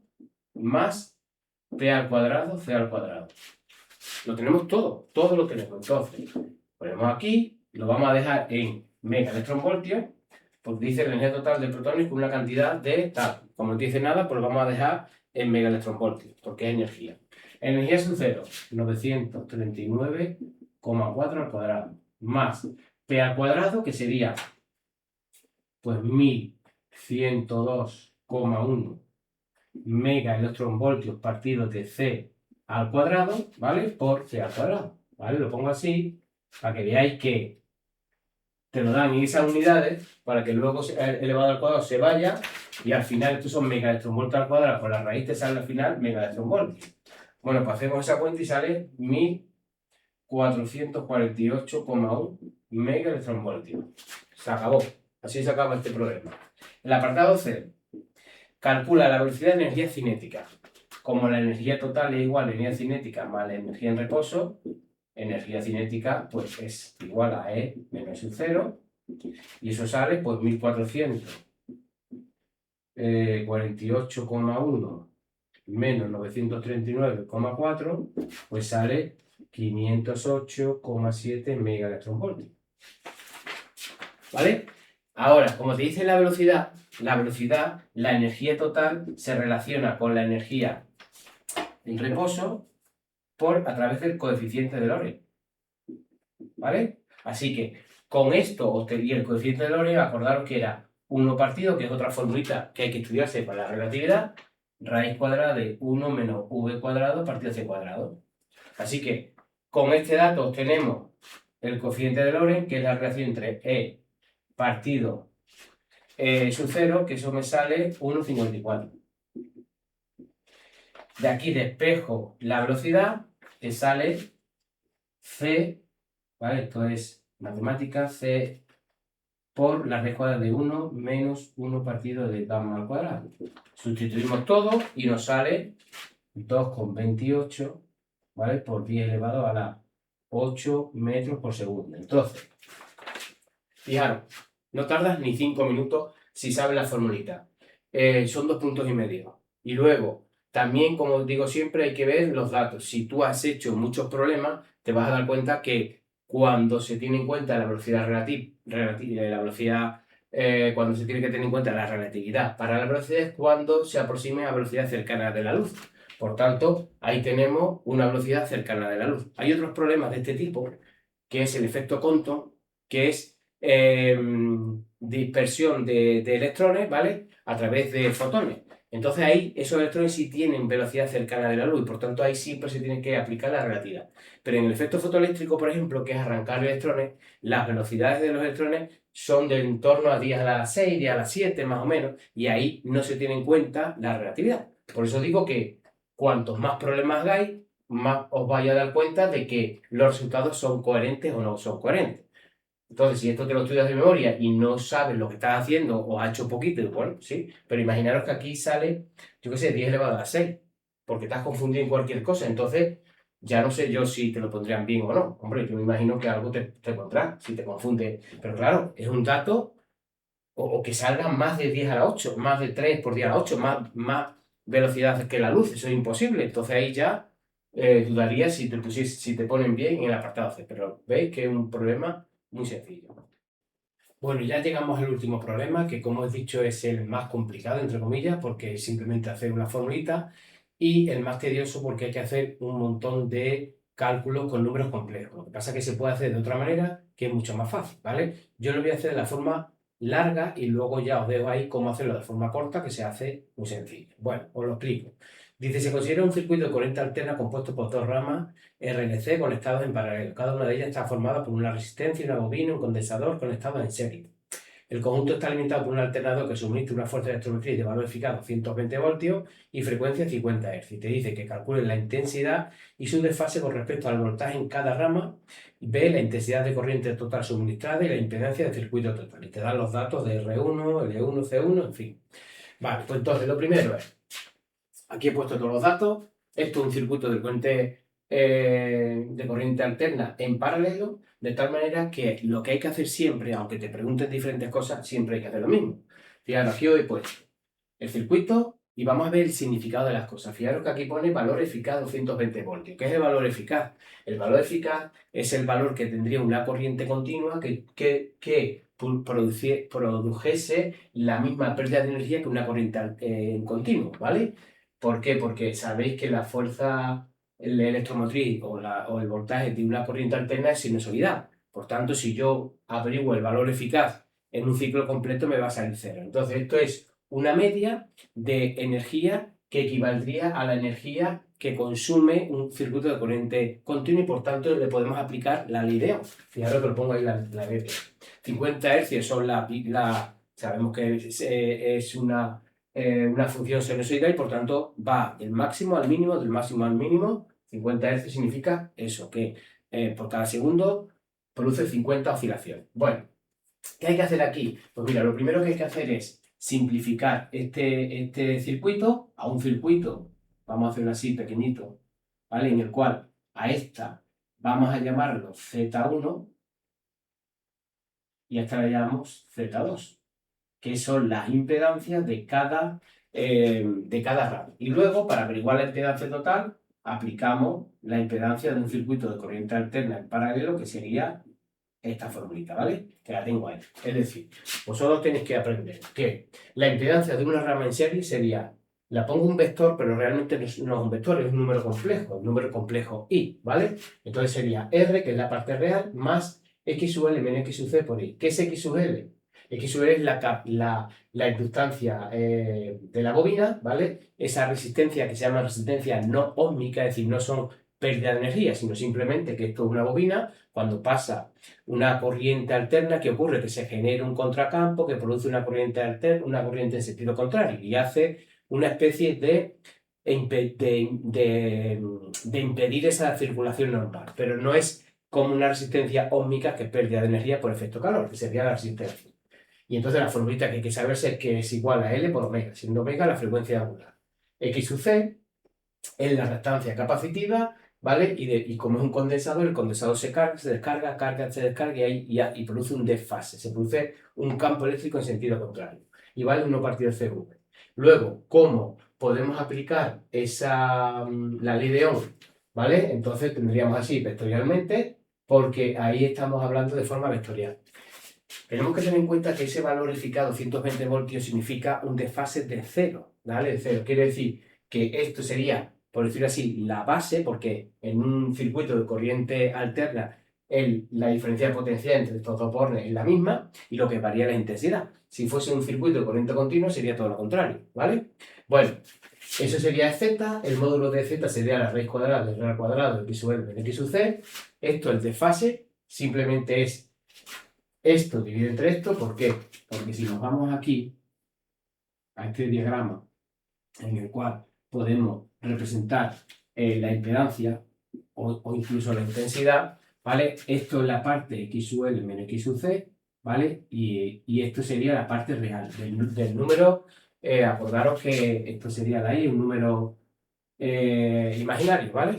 más P al cuadrado, C al cuadrado. Lo tenemos todo lo tenemos. Entonces, ponemos aquí, lo vamos a dejar en megaelectronvoltios, porque dice la energía total de protones con una cantidad de tal. Como no dice nada, pues lo vamos a dejar en megaelectronvoltios, porque es energía. Energía sub 0, 939,4 al cuadrado, más P al cuadrado, que sería pues 1102,1 megaelectronvoltios partido de C al cuadrado, ¿vale? Por C al cuadrado, ¿vale? Lo pongo así para que veáis que te lo dan en esas unidades para que luego elevado al cuadrado se vaya y al final estos son megaelectronvoltios al cuadrado, por la raíz te sale al final megaelectronvoltios. Bueno, pues hacemos esa cuenta y sale 1448,1 megaelectronvoltios. Se acabó. Así se acaba este problema. El apartado C. Calcula la velocidad de energía cinética. Como la energía total es igual a la energía cinética más la energía en reposo, energía cinética pues es igual a E menos sub 0 y eso sale pues 1448,1 menos 939,4 pues sale 508,7 megaelectronvoltios. ¿Vale? Ahora, como te dice la velocidad, la energía total se relaciona con la energía en reposo a través del coeficiente de Lorentz. ¿Vale? Así que con esto y el coeficiente de Lorentz, acordaros que era 1 partido, que es otra formulita que hay que estudiarse para la relatividad, raíz cuadrada de 1 menos v cuadrado partido c cuadrado. Así que con este dato obtenemos el coeficiente de Lorentz, que es la relación entre E partido su 0, que eso me sale 1,54. De aquí despejo la velocidad, que sale c, ¿vale? Esto es matemática, c por la raíz cuadrada de 1 menos 1 partido de gamma al cuadrado. Sustituimos todo y nos sale 2,28, ¿vale? Por 10 elevado a la 8 metros por segundo. Entonces, fijaros, no tardas ni 5 minutos si sabes la formulita. Son 2,5 puntos. Y luego, también, como digo siempre, hay que ver los datos. Si tú has hecho muchos problemas, te vas a dar cuenta que cuando se tiene en cuenta la velocidad cuando se tiene que tener en cuenta la relatividad para la velocidad es cuando se aproxime a velocidad cercana de la luz. Por tanto, ahí tenemos una velocidad cercana de la luz. Hay otros problemas de este tipo, que es el efecto Compton, que es dispersión de electrones, ¿vale? A través de fotones. Entonces ahí esos electrones sí tienen velocidad cercana de la luz y por tanto ahí siempre se tiene que aplicar la relatividad. Pero en el efecto fotoeléctrico, por ejemplo, que es arrancar electrones, las velocidades de los electrones son de en torno a 10 a la 6, 10 a la 7 más o menos, y ahí no se tiene en cuenta la relatividad. Por eso digo que cuantos más problemas hagáis, más os vais a dar cuenta de que los resultados son coherentes o no son coherentes. Entonces, si esto te lo estudias de memoria y no sabes lo que estás haciendo o has hecho poquito, bueno, sí, pero imaginaros que aquí sale, yo qué sé, 10 elevado a la 6, porque te has confundido en cualquier cosa, entonces ya no sé yo si te lo pondrían bien o no. Hombre, yo me imagino que algo te pondrá si te confunde, pero claro, es un dato o que salgan más de 10 a la 8, más de 3 por 10 a la 8, más velocidad que la luz, eso es imposible. Entonces ahí ya dudaría si te ponen bien en el apartado C, pero veis que es un problema muy sencillo. Bueno, ya llegamos al último problema, que como he dicho es el más complicado, entre comillas, porque es simplemente hacer una formulita, y el más tedioso porque hay que hacer un montón de cálculos con números complejos. Lo que pasa es que se puede hacer de otra manera, que es mucho más fácil, ¿vale? Yo lo voy a hacer de la forma larga y luego ya os dejo ahí cómo hacerlo de forma corta, que se hace muy sencillo. Bueno, os lo explico. Dice, se considera un circuito de corriente alterna compuesto por dos ramas RLC conectados en paralelo. Cada una de ellas está formada por una resistencia, una bobina, un condensador conectados en serie. El conjunto está alimentado por un alternador que suministra una fuerza de electromotriz de valor eficaz 220 voltios y frecuencia 50 Hz. Y te dice que calculen la intensidad y su desfase con respecto al voltaje en cada rama. Ve la intensidad de corriente total suministrada y la impedancia del circuito total. Y te dan los datos de R1, L1, C1, en fin. Vale, pues entonces lo primero es, aquí he puesto todos los datos. Esto es un circuito de corriente alterna en paralelo, de tal manera que lo que hay que hacer siempre, aunque te pregunten diferentes cosas, siempre hay que hacer lo mismo. Fijaros, aquí os he puesto el circuito y vamos a ver el significado de las cosas. Fijaros que aquí pone valor eficaz 220 voltios. ¿Qué es el valor eficaz? El valor eficaz es el valor que tendría una corriente continua que produjese la misma pérdida de energía que una corriente en continuo, ¿vale? ¿Por qué? Porque sabéis que la fuerza electromotriz o el voltaje de una corriente alterna es sinusoidal. Por tanto, si yo averiguo el valor eficaz en un ciclo completo, me va a salir cero. Entonces, esto es una media de energía que equivaldría a la energía que consume un circuito de corriente continua y por tanto le podemos aplicar la ley de Ohm. Fijaros que lo pongo ahí la ley de Ohm. 50 Hz son sabemos que es una función sinusoidal y por tanto va del máximo al mínimo, del máximo al mínimo. 50 Hz significa eso, que por cada segundo produce 50 oscilaciones. Bueno, ¿qué hay que hacer aquí? Pues mira, lo primero que hay que hacer es simplificar este circuito a un circuito, vamos a hacerlo así, pequeñito, ¿vale? En el cual a esta vamos a llamarlo Z1 y a esta la llamamos Z2, que son las impedancias de cada rama. Y luego, para averiguar la impedancia total, aplicamos la impedancia de un circuito de corriente alterna en paralelo, que sería esta formulita, ¿vale? Que la tengo ahí. Es decir, vosotros tenéis que aprender que la impedancia de una rama en serie sería, la pongo un vector, pero realmente no es un vector, es un número complejo I, ¿vale? Entonces sería R, que es la parte real, más X sub L menos X sub C por I. ¿Qué es X sub L? X sub L es la inductancia de la bobina, ¿vale? Esa resistencia que se llama resistencia no óhmica, es decir, no son pérdida de energía, sino simplemente que esto es una bobina Cuando pasa una corriente alterna, ¿qué ocurre? Que se genera un contracampo que produce una corriente alterna, una corriente en sentido contrario y hace una especie de impedir esa circulación normal, pero no es como una resistencia ósmica que es pérdida de energía por efecto calor, que sería la resistencia. Y entonces la formulita que hay que saber es que es igual a L por omega, siendo omega la frecuencia angular. X sub C es la reactancia capacitiva, ¿vale? Y como es un condensador, el condensador se descarga, se descarga y produce un desfase, se produce un campo eléctrico en sentido contrario. Y vale 1 partido CV. Luego, ¿cómo podemos aplicar la ley de Ohm? ¿Vale? Entonces tendríamos así vectorialmente, porque ahí estamos hablando de forma vectorial. Tenemos que tener en cuenta que ese valor eficaz 220 voltios significa un desfase de cero, ¿vale? De cero. Quiere decir que esto sería, por decirlo así, la base, porque en un circuito de corriente alterna la diferencia de potencia entre estos dos bornes es la misma y lo que varía es la intensidad. Si fuese un circuito de corriente continua sería todo lo contrario, ¿vale? Bueno, eso sería z, el módulo de z sería la raíz cuadrada del r al cuadrado de x sub l de x sub c. Esto es desfase, simplemente es esto dividido entre esto. ¿Por qué? Porque si nos vamos aquí a este diagrama en el cual podemos representar la impedancia o incluso la intensidad, ¿vale? Esto es la parte x sub l menos x sub c, ¿vale? Y esto sería la parte real del número. Acordaros que esto sería de ahí un número imaginario, ¿vale?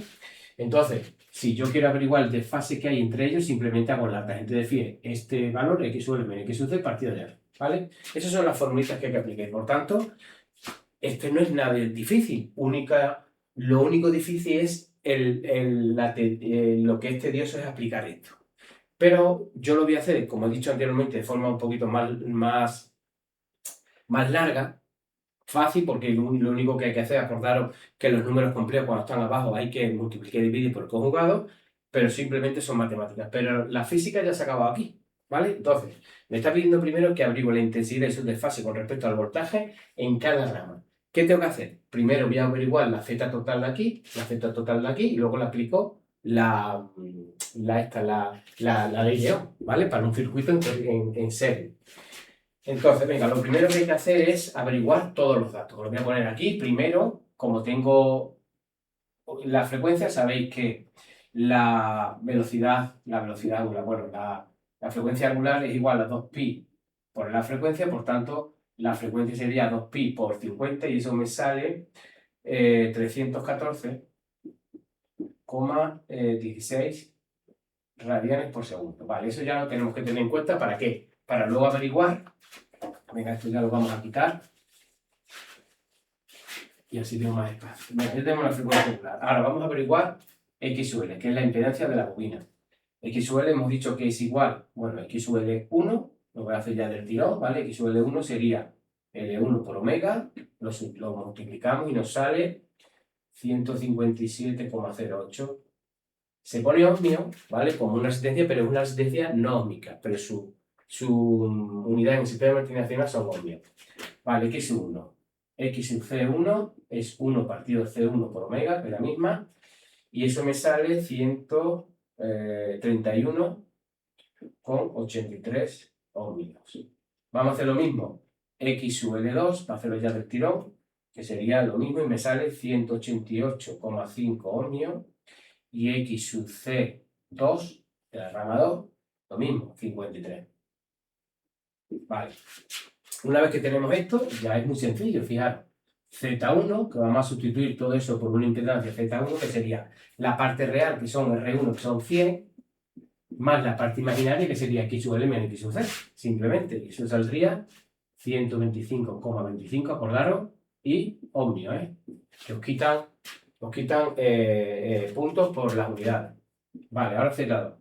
Entonces, si yo quiero averiguar el desfase que hay entre ellos, simplemente hago la tangente de phi, este valor, x sub l menos x sub c partido de r, ¿vale? Esas son las formulitas que hay que aplicar. Por tanto, este no es nada difícil. Lo único difícil es lo que es tedioso es aplicar esto. Pero yo lo voy a hacer, como he dicho anteriormente, de forma un poquito más larga. Fácil, porque lo único que hay que hacer es acordaros que los números complejos cuando están abajo hay que multiplicar y dividir por el conjugado, pero simplemente son matemáticas. Pero la física ya se ha acabado aquí, ¿vale? Entonces, me está pidiendo primero que averigüe la intensidad y su desfase con respecto al voltaje en cada rama. ¿Qué tengo que hacer? Primero voy a averiguar la z total de aquí, la z total de aquí, y luego le aplico la ley de Ohm, ¿vale? Para un circuito en serie. Entonces, venga, lo primero que hay que hacer es averiguar todos los datos. Lo voy a poner aquí. Primero, como tengo la frecuencia, sabéis que la velocidad angular, bueno, la frecuencia angular es igual a 2pi por la frecuencia, por tanto, la frecuencia sería 2pi por 50 y eso me sale 314,16 radianes por segundo. Vale, eso ya lo tenemos que tener en cuenta. ¿Para qué? Para luego averiguar. Venga, esto ya lo vamos a quitar. Y así tengo más espacio. Venga, ya tenemos la frecuencia angular. Ahora vamos a averiguar x sub l, que es la impedancia de la bobina. X sub l hemos dicho que es igual, bueno, x sub l 1, lo voy a hacer ya del tirón, ¿vale? X sub l 1 sería L1 por omega, lo multiplicamos y nos sale 157,08. Se pone ohmio, ¿vale? Como una resistencia, pero es una resistencia no óhmica, pero su unidad en el sistema de multinacional son ohmios. Vale, x sub 1. X sub C1 es 1 partido de C1 por omega, que es la misma, y eso me sale 131,83 ohmios. Vamos a hacer lo mismo, X sub L2, para hacerlo ya del tirón, que sería lo mismo y me sale 188,5 ohmios, y X sub C2, de la rama 2, lo mismo, 53. Vale. Una vez que tenemos esto, ya es muy sencillo, fijaros. Z1, que vamos a sustituir todo eso por una impedancia Z1, que sería la parte real, que son R1, que son 100, más la parte imaginaria, que sería X sub L menos X sub C, simplemente. Y eso saldría 125,25, acordaros, y ohmio, que os quitan puntos por las unidades. Vale, ahora Z2.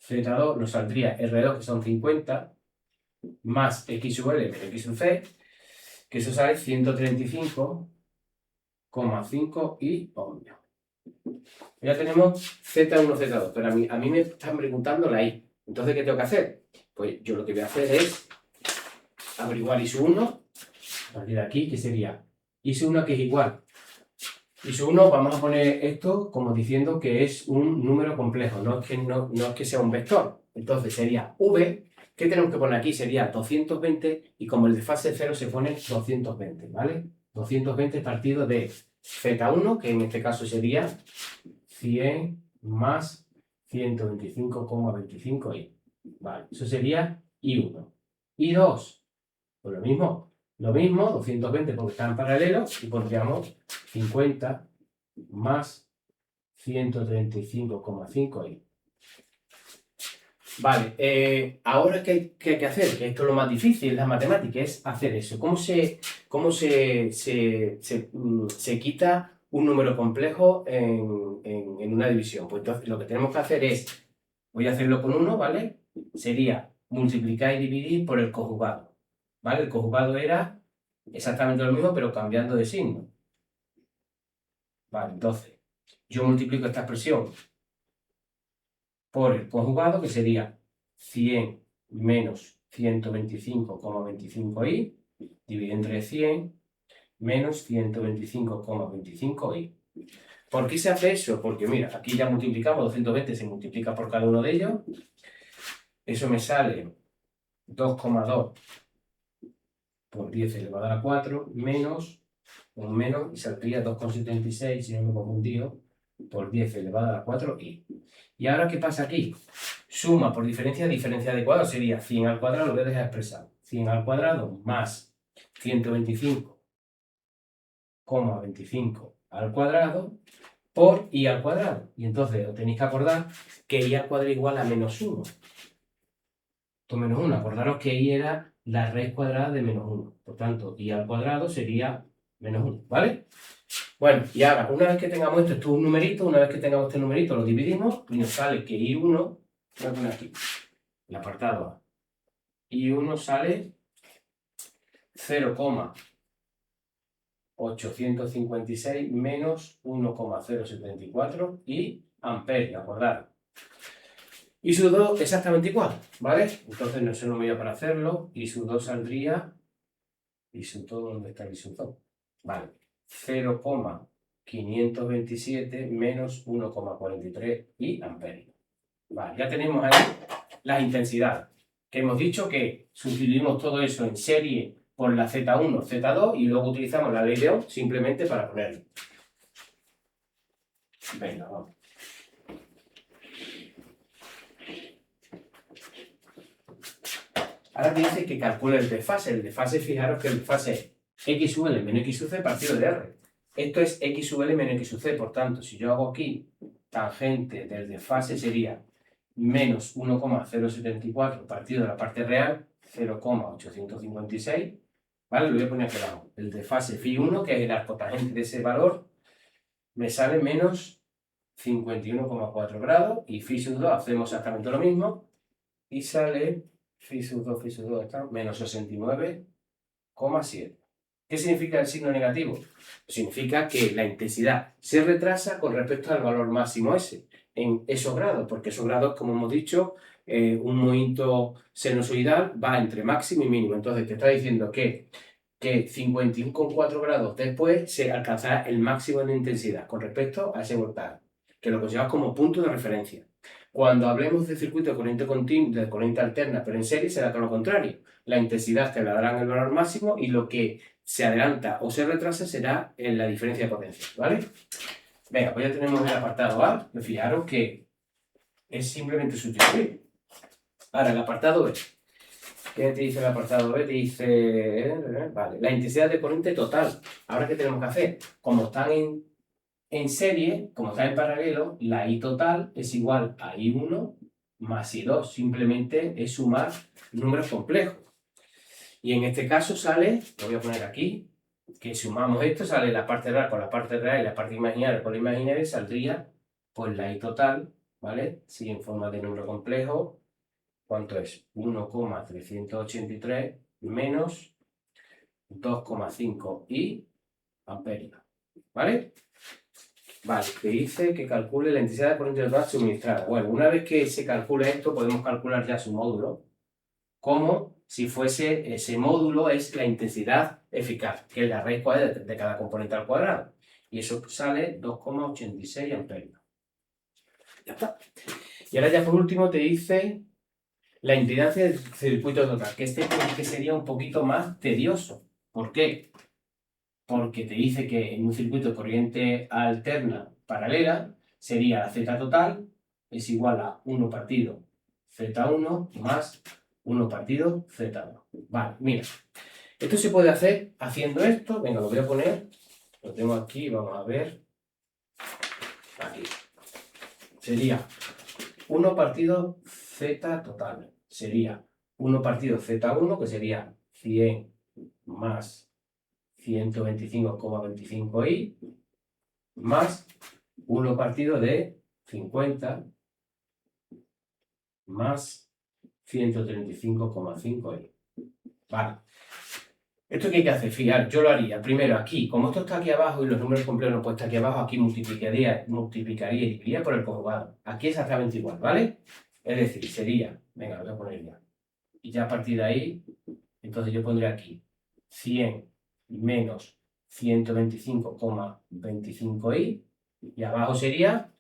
Z2 nos saldría R2, que son 50, más X sub L menos X sub C, que eso sale 135,5 y ohmio. Ya tenemos Z1, Z2, pero a mí me están preguntando la I. Entonces, ¿qué tengo que hacer? Pues yo lo que voy a hacer es averiguar I sub 1, a partir de aquí, que sería I sub 1, que es igual Y su 1 vamos a poner esto como diciendo que es un número complejo, no es que sea un vector. Entonces sería v, ¿qué tenemos que poner aquí? Sería 220 y como el desfase 0 se pone 220, ¿vale? 220 partido de z1, que en este caso sería 100 más 125,25i. Vale, eso sería i1. I2, pues lo mismo, 220 porque están paralelos y pondríamos 50 más 135,5i. Vale, ahora ¿qué hay que hacer? Que esto es lo más difícil, la matemática, es hacer eso. ¿Cómo se quita un número complejo en una división? Pues entonces lo que tenemos que hacer es, voy a hacerlo con 1, ¿vale? Sería multiplicar y dividir por el conjugado, ¿vale? El conjugado era exactamente lo mismo, pero cambiando de signo. Vale, entonces, yo multiplico esta expresión por el conjugado, que sería 100 menos 125,25i, dividido entre 100 menos 125,25i. ¿Por qué se hace eso? Porque mira, aquí ya multiplicamos, 220 se multiplica por cada uno de ellos, eso me sale 2,2 por 10 elevado a la 4, menos, un menos, y saldría 2,76, si no me confundido, por 10 elevado a la 4i. ¿Y ahora qué pasa aquí? Suma por diferencia de cuadrado sería 100 al cuadrado, lo voy a dejar expresado. 100 al cuadrado más 125,25 al cuadrado por i al cuadrado. Y entonces os tenéis que acordar que i al cuadrado igual a menos 1. Esto menos 1. Acordaros que i era la raíz cuadrada de menos 1. Por tanto, i al cuadrado sería menos 1, ¿vale? Bueno, y ahora, una vez que tengamos esto es un numerito, una vez que tengamos este numerito lo dividimos y nos sale que i1, voy a poner aquí, el apartado A, i1 sale 0,856 menos 1,074 y amperio, acordad. Y su 2 exactamente igual, ¿vale? Entonces no se lo medio para hacerlo, y su 2 saldría, y su 2, ¿dónde está el su 2? Vale, 0,527 menos 1,43 y amperio. Vale, ya tenemos ahí las intensidades, que hemos dicho que sustituimos todo eso en serie por la Z1, Z2 y luego utilizamos la ley de Ohm simplemente para ponerlo. Venga, vamos. Ahora te dice que calcule el desfase. El desfase, fijaros que el desfase es x sub l menos x sub c partido de r. Esto es x sub l menos x sub c, por tanto, si yo hago aquí tangente del desfase sería menos 1,074 partido de la parte real, 0,856, ¿vale? Lo voy a poner aquí abajo. El desfase phi1, que es el arco tangente de ese valor, me sale menos 51,4 grados, y phi sub 2 hacemos exactamente lo mismo, y sale phi sub 2 está menos 69,7. ¿Qué significa el signo negativo? Significa que la intensidad se retrasa con respecto al valor máximo ese, en esos grados, porque esos grados, como hemos dicho, un movimiento sinusoidal va entre máximo y mínimo. Entonces te está diciendo que 51,4 grados después se alcanzará el máximo de intensidad con respecto a ese voltaje, que lo consideramos como punto de referencia. Cuando hablemos de circuito de corriente continua, de corriente alterna, pero en serie, será todo lo contrario. La intensidad te la darán el valor máximo y lo que se adelanta o se retrasa será en la diferencia de potencia, ¿vale? Venga, pues ya tenemos el apartado A. Fijaros que es simplemente sustituir. Ahora, el apartado B. ¿Qué te dice el apartado B? Te dice, vale, la intensidad de corriente total. Ahora, ¿qué tenemos que hacer? Como están en serie, como están en paralelo, la I total es igual a I1 más I2. Simplemente es sumar números complejos. Y en este caso sale, lo voy a poner aquí, que sumamos esto, sale la parte real con la parte real y la parte imaginaria con la imaginaria, saldría pues la I total, ¿vale? Si en forma de número complejo, ¿cuánto es? 1,383 menos 2,5 I amperio, ¿vale? Vale, te dice que calcule la intensidad de corriente total suministrada. Bueno, una vez que se calcule esto, podemos calcular ya su módulo, como si fuese ese módulo es la intensidad eficaz, que es la raíz cuadrada de cada componente al cuadrado. Y eso sale 2,86 amperios. Ya está. Y ahora ya por último te dice la impedancia del circuito total, que que sería un poquito más tedioso. ¿Por qué? Porque te dice que en un circuito de corriente alterna paralela sería la Z total es igual a 1 partido Z1 más 1 partido Z2. Vale, mira. Esto se puede hacer haciendo esto. Venga, lo voy a poner. Lo tengo aquí, vamos a ver. Aquí. Sería 1 partido Z total. Sería 1 partido Z1, que sería 100 más 125,25i, más 1 partido de 50 más 135,5i. Vale. ¿Esto qué hay que hacer? Fijar, yo lo haría primero aquí, como esto está aquí abajo y los números complejos no puestos aquí abajo, aquí multiplicaría y dividiría por el conjugado. Aquí exactamente igual, ¿vale? Es decir, sería, venga, lo voy a poner ya. Y ya a partir de ahí, entonces yo pondré aquí 100 menos 125,25i, y abajo sería,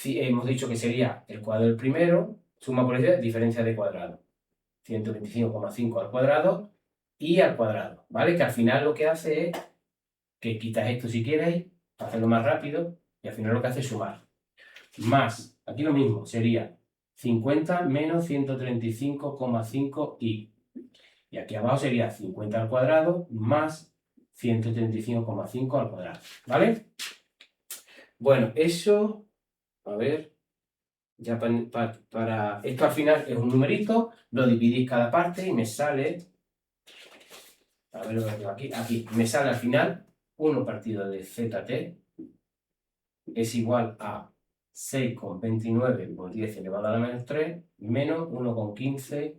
hemos dicho que sería el cuadrado del primero, suma por diferencia de cuadrado. 125,5 al cuadrado y al cuadrado, ¿vale? Que al final lo que hace es que quitas esto si quieres, para hacerlo más rápido, y al final lo que hace es sumar. Más, aquí lo mismo, sería 50 menos 135,5i. Y aquí abajo sería 50 al cuadrado más 135,5 al cuadrado, ¿vale? Bueno, eso, a ver, ya para esto al final es un numerito, lo dividís cada parte y me sale, a ver lo que tengo aquí me sale al final 1 partido de zt es igual a 6,29 por 10 elevado a la menos 3 menos 1,15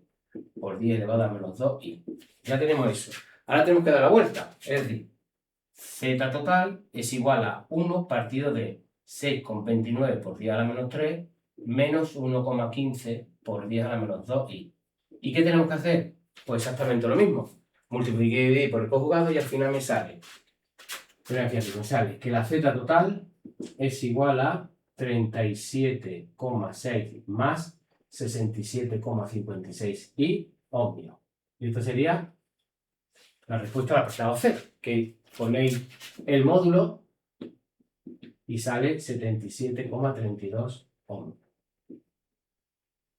por 10 elevado a menos 2i. Ya tenemos eso. Ahora tenemos que dar la vuelta, es decir, z total es igual a 1 partido de 6,29 por 10 a la menos 3 menos 1,15 por 10 a la menos 2i. ¿Y qué tenemos que hacer? Pues exactamente lo mismo. Multipliqué y dividí por el conjugado y al final me sale, me sale que la z total es igual a 37,6 más 67,56 y obvio. Y esto sería la respuesta al apartado C, que ponéis el módulo y sale 77,32 ohms.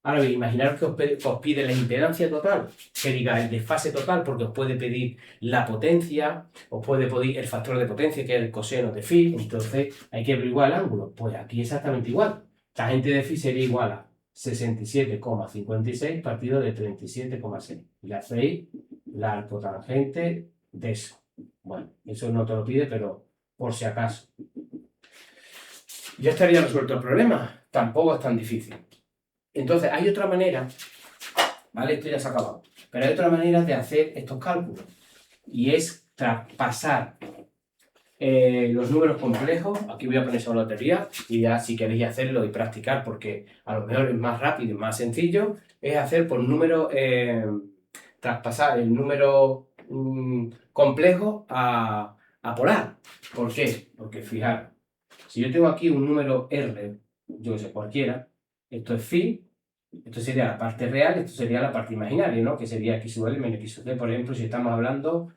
Ahora bien, imaginaros que os pide la impedancia total, que diga el desfase total, porque os puede pedir la potencia, os puede pedir el factor de potencia, que es el coseno de phi, entonces hay que averiguar el ángulo. Pues aquí exactamente igual. Tangente de phi sería igual a 67,56 partido de 37,6. Y hacéis la arcotangente de eso. Bueno, eso no te lo pide, pero por si acaso. Ya estaría resuelto el problema. Tampoco es tan difícil. Entonces, hay otra manera, ¿vale? Esto ya se ha acabado. Pero hay otra manera de hacer estos cálculos. Y es traspasar los números complejos. Aquí voy a poner solo la teoría. Y ya si queréis hacerlo y practicar, porque a lo mejor es más rápido y más sencillo, es hacer por número, traspasar el número complejo a polar. ¿Por qué? Porque fijaros, si yo tengo aquí un número R, yo que sé, cualquiera, esto es phi, esto sería la parte real, esto sería la parte imaginaria, ¿no? Que sería x sub L menos x sub D, por ejemplo, si estamos hablando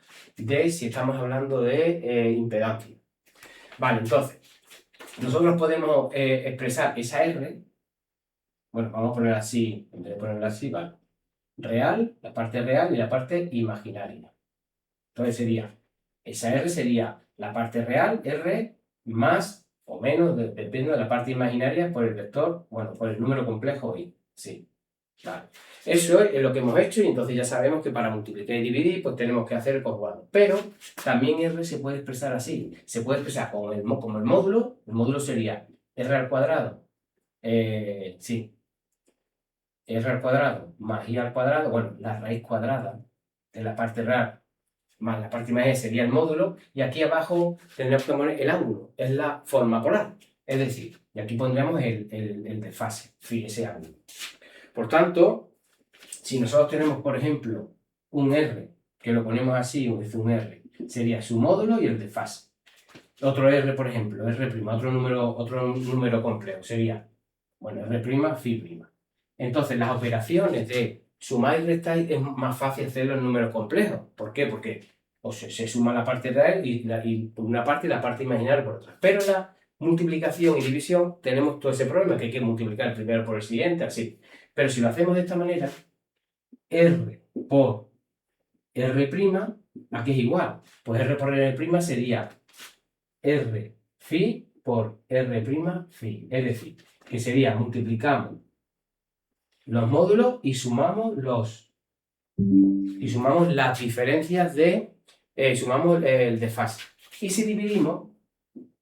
de impedancia. Vale, entonces, nosotros podemos expresar esa R, bueno, vamos a poner así, en vez de ponerla así, vale, real, la parte real y la parte imaginaria. Entonces sería, esa R sería la parte real, R, más o menos, depende de la parte imaginaria, por el vector, bueno, por el número complejo y sí. Vale. Eso es lo que hemos hecho y entonces ya sabemos que para multiplicar y dividir pues tenemos que hacer el conjugado. Pero también R se puede expresar así. Se puede expresar como el módulo. El módulo sería R al cuadrado. Sí. R al cuadrado más I al cuadrado. Bueno, la raíz cuadrada de la parte real más la parte imaginaria sería el módulo. Y aquí abajo tendremos que poner el ángulo. Es la forma polar. Es decir, y aquí pondremos el desfase. Ese ángulo. Por tanto, si nosotros tenemos, por ejemplo, un R, que lo ponemos así, un R, sería su módulo y el desfase. otro R, por ejemplo, R', otro número complejo, sería, bueno, R', phi'. Entonces, las operaciones de sumar y restar es más fácil hacerlo en números complejos. ¿Por qué? Porque se suma la parte real y por una parte y la parte imaginaria por otra. Pero en la multiplicación y división tenemos todo ese problema, que hay que multiplicar el primero por el siguiente, así. Pero si lo hacemos de esta manera, R por R', aquí es igual. Pues R por R' sería R phi por R' phi. Es decir, que sería multiplicamos los módulos y sumamos las diferencias sumamos el desfase. Y si dividimos,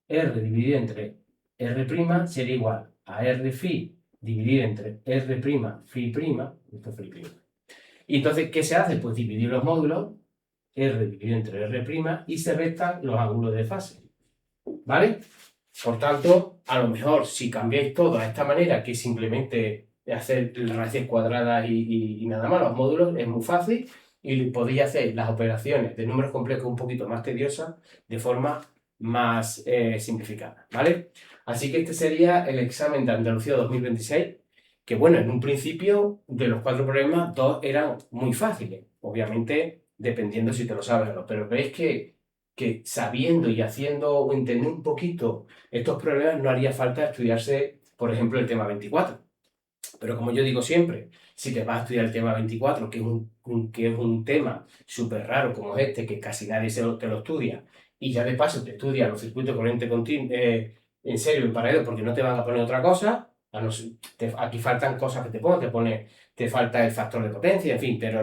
R dividido entre R' sería igual a R phi dividido entre R' phi', esto es phi'. Y entonces, ¿qué se hace? Pues dividir los módulos, R dividido entre R' y se restan los ángulos de fase. ¿Vale? Por tanto, a lo mejor si cambiáis todo a esta manera, que simplemente hacer raíces cuadradas y nada más, los módulos, es muy fácil y podéis hacer las operaciones de números complejos un poquito más tediosas de forma más simplificada, ¿vale? Así que este sería el examen de Andalucía 2026, que bueno, en un principio de los 4 problemas, 2 eran muy fáciles, obviamente dependiendo si te lo sabes o no, pero veis que sabiendo y haciendo o entendiendo un poquito estos problemas no haría falta estudiarse, por ejemplo, el tema 24. Pero como yo digo siempre, si te vas a estudiar el tema 24, que es un tema súper raro como este, que casi nadie te lo estudia, y ya de paso te estudia los circuitos de corriente continua, en serio, en paralelo, porque no te van a poner otra cosa, aquí faltan cosas que te falta el factor de potencia, en fin, pero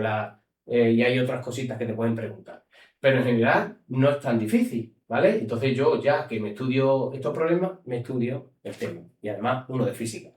y hay otras cositas que te pueden preguntar. Pero en general no es tan difícil, ¿vale? Entonces yo ya que me estudio estos problemas, me estudio el tema, y además uno de física.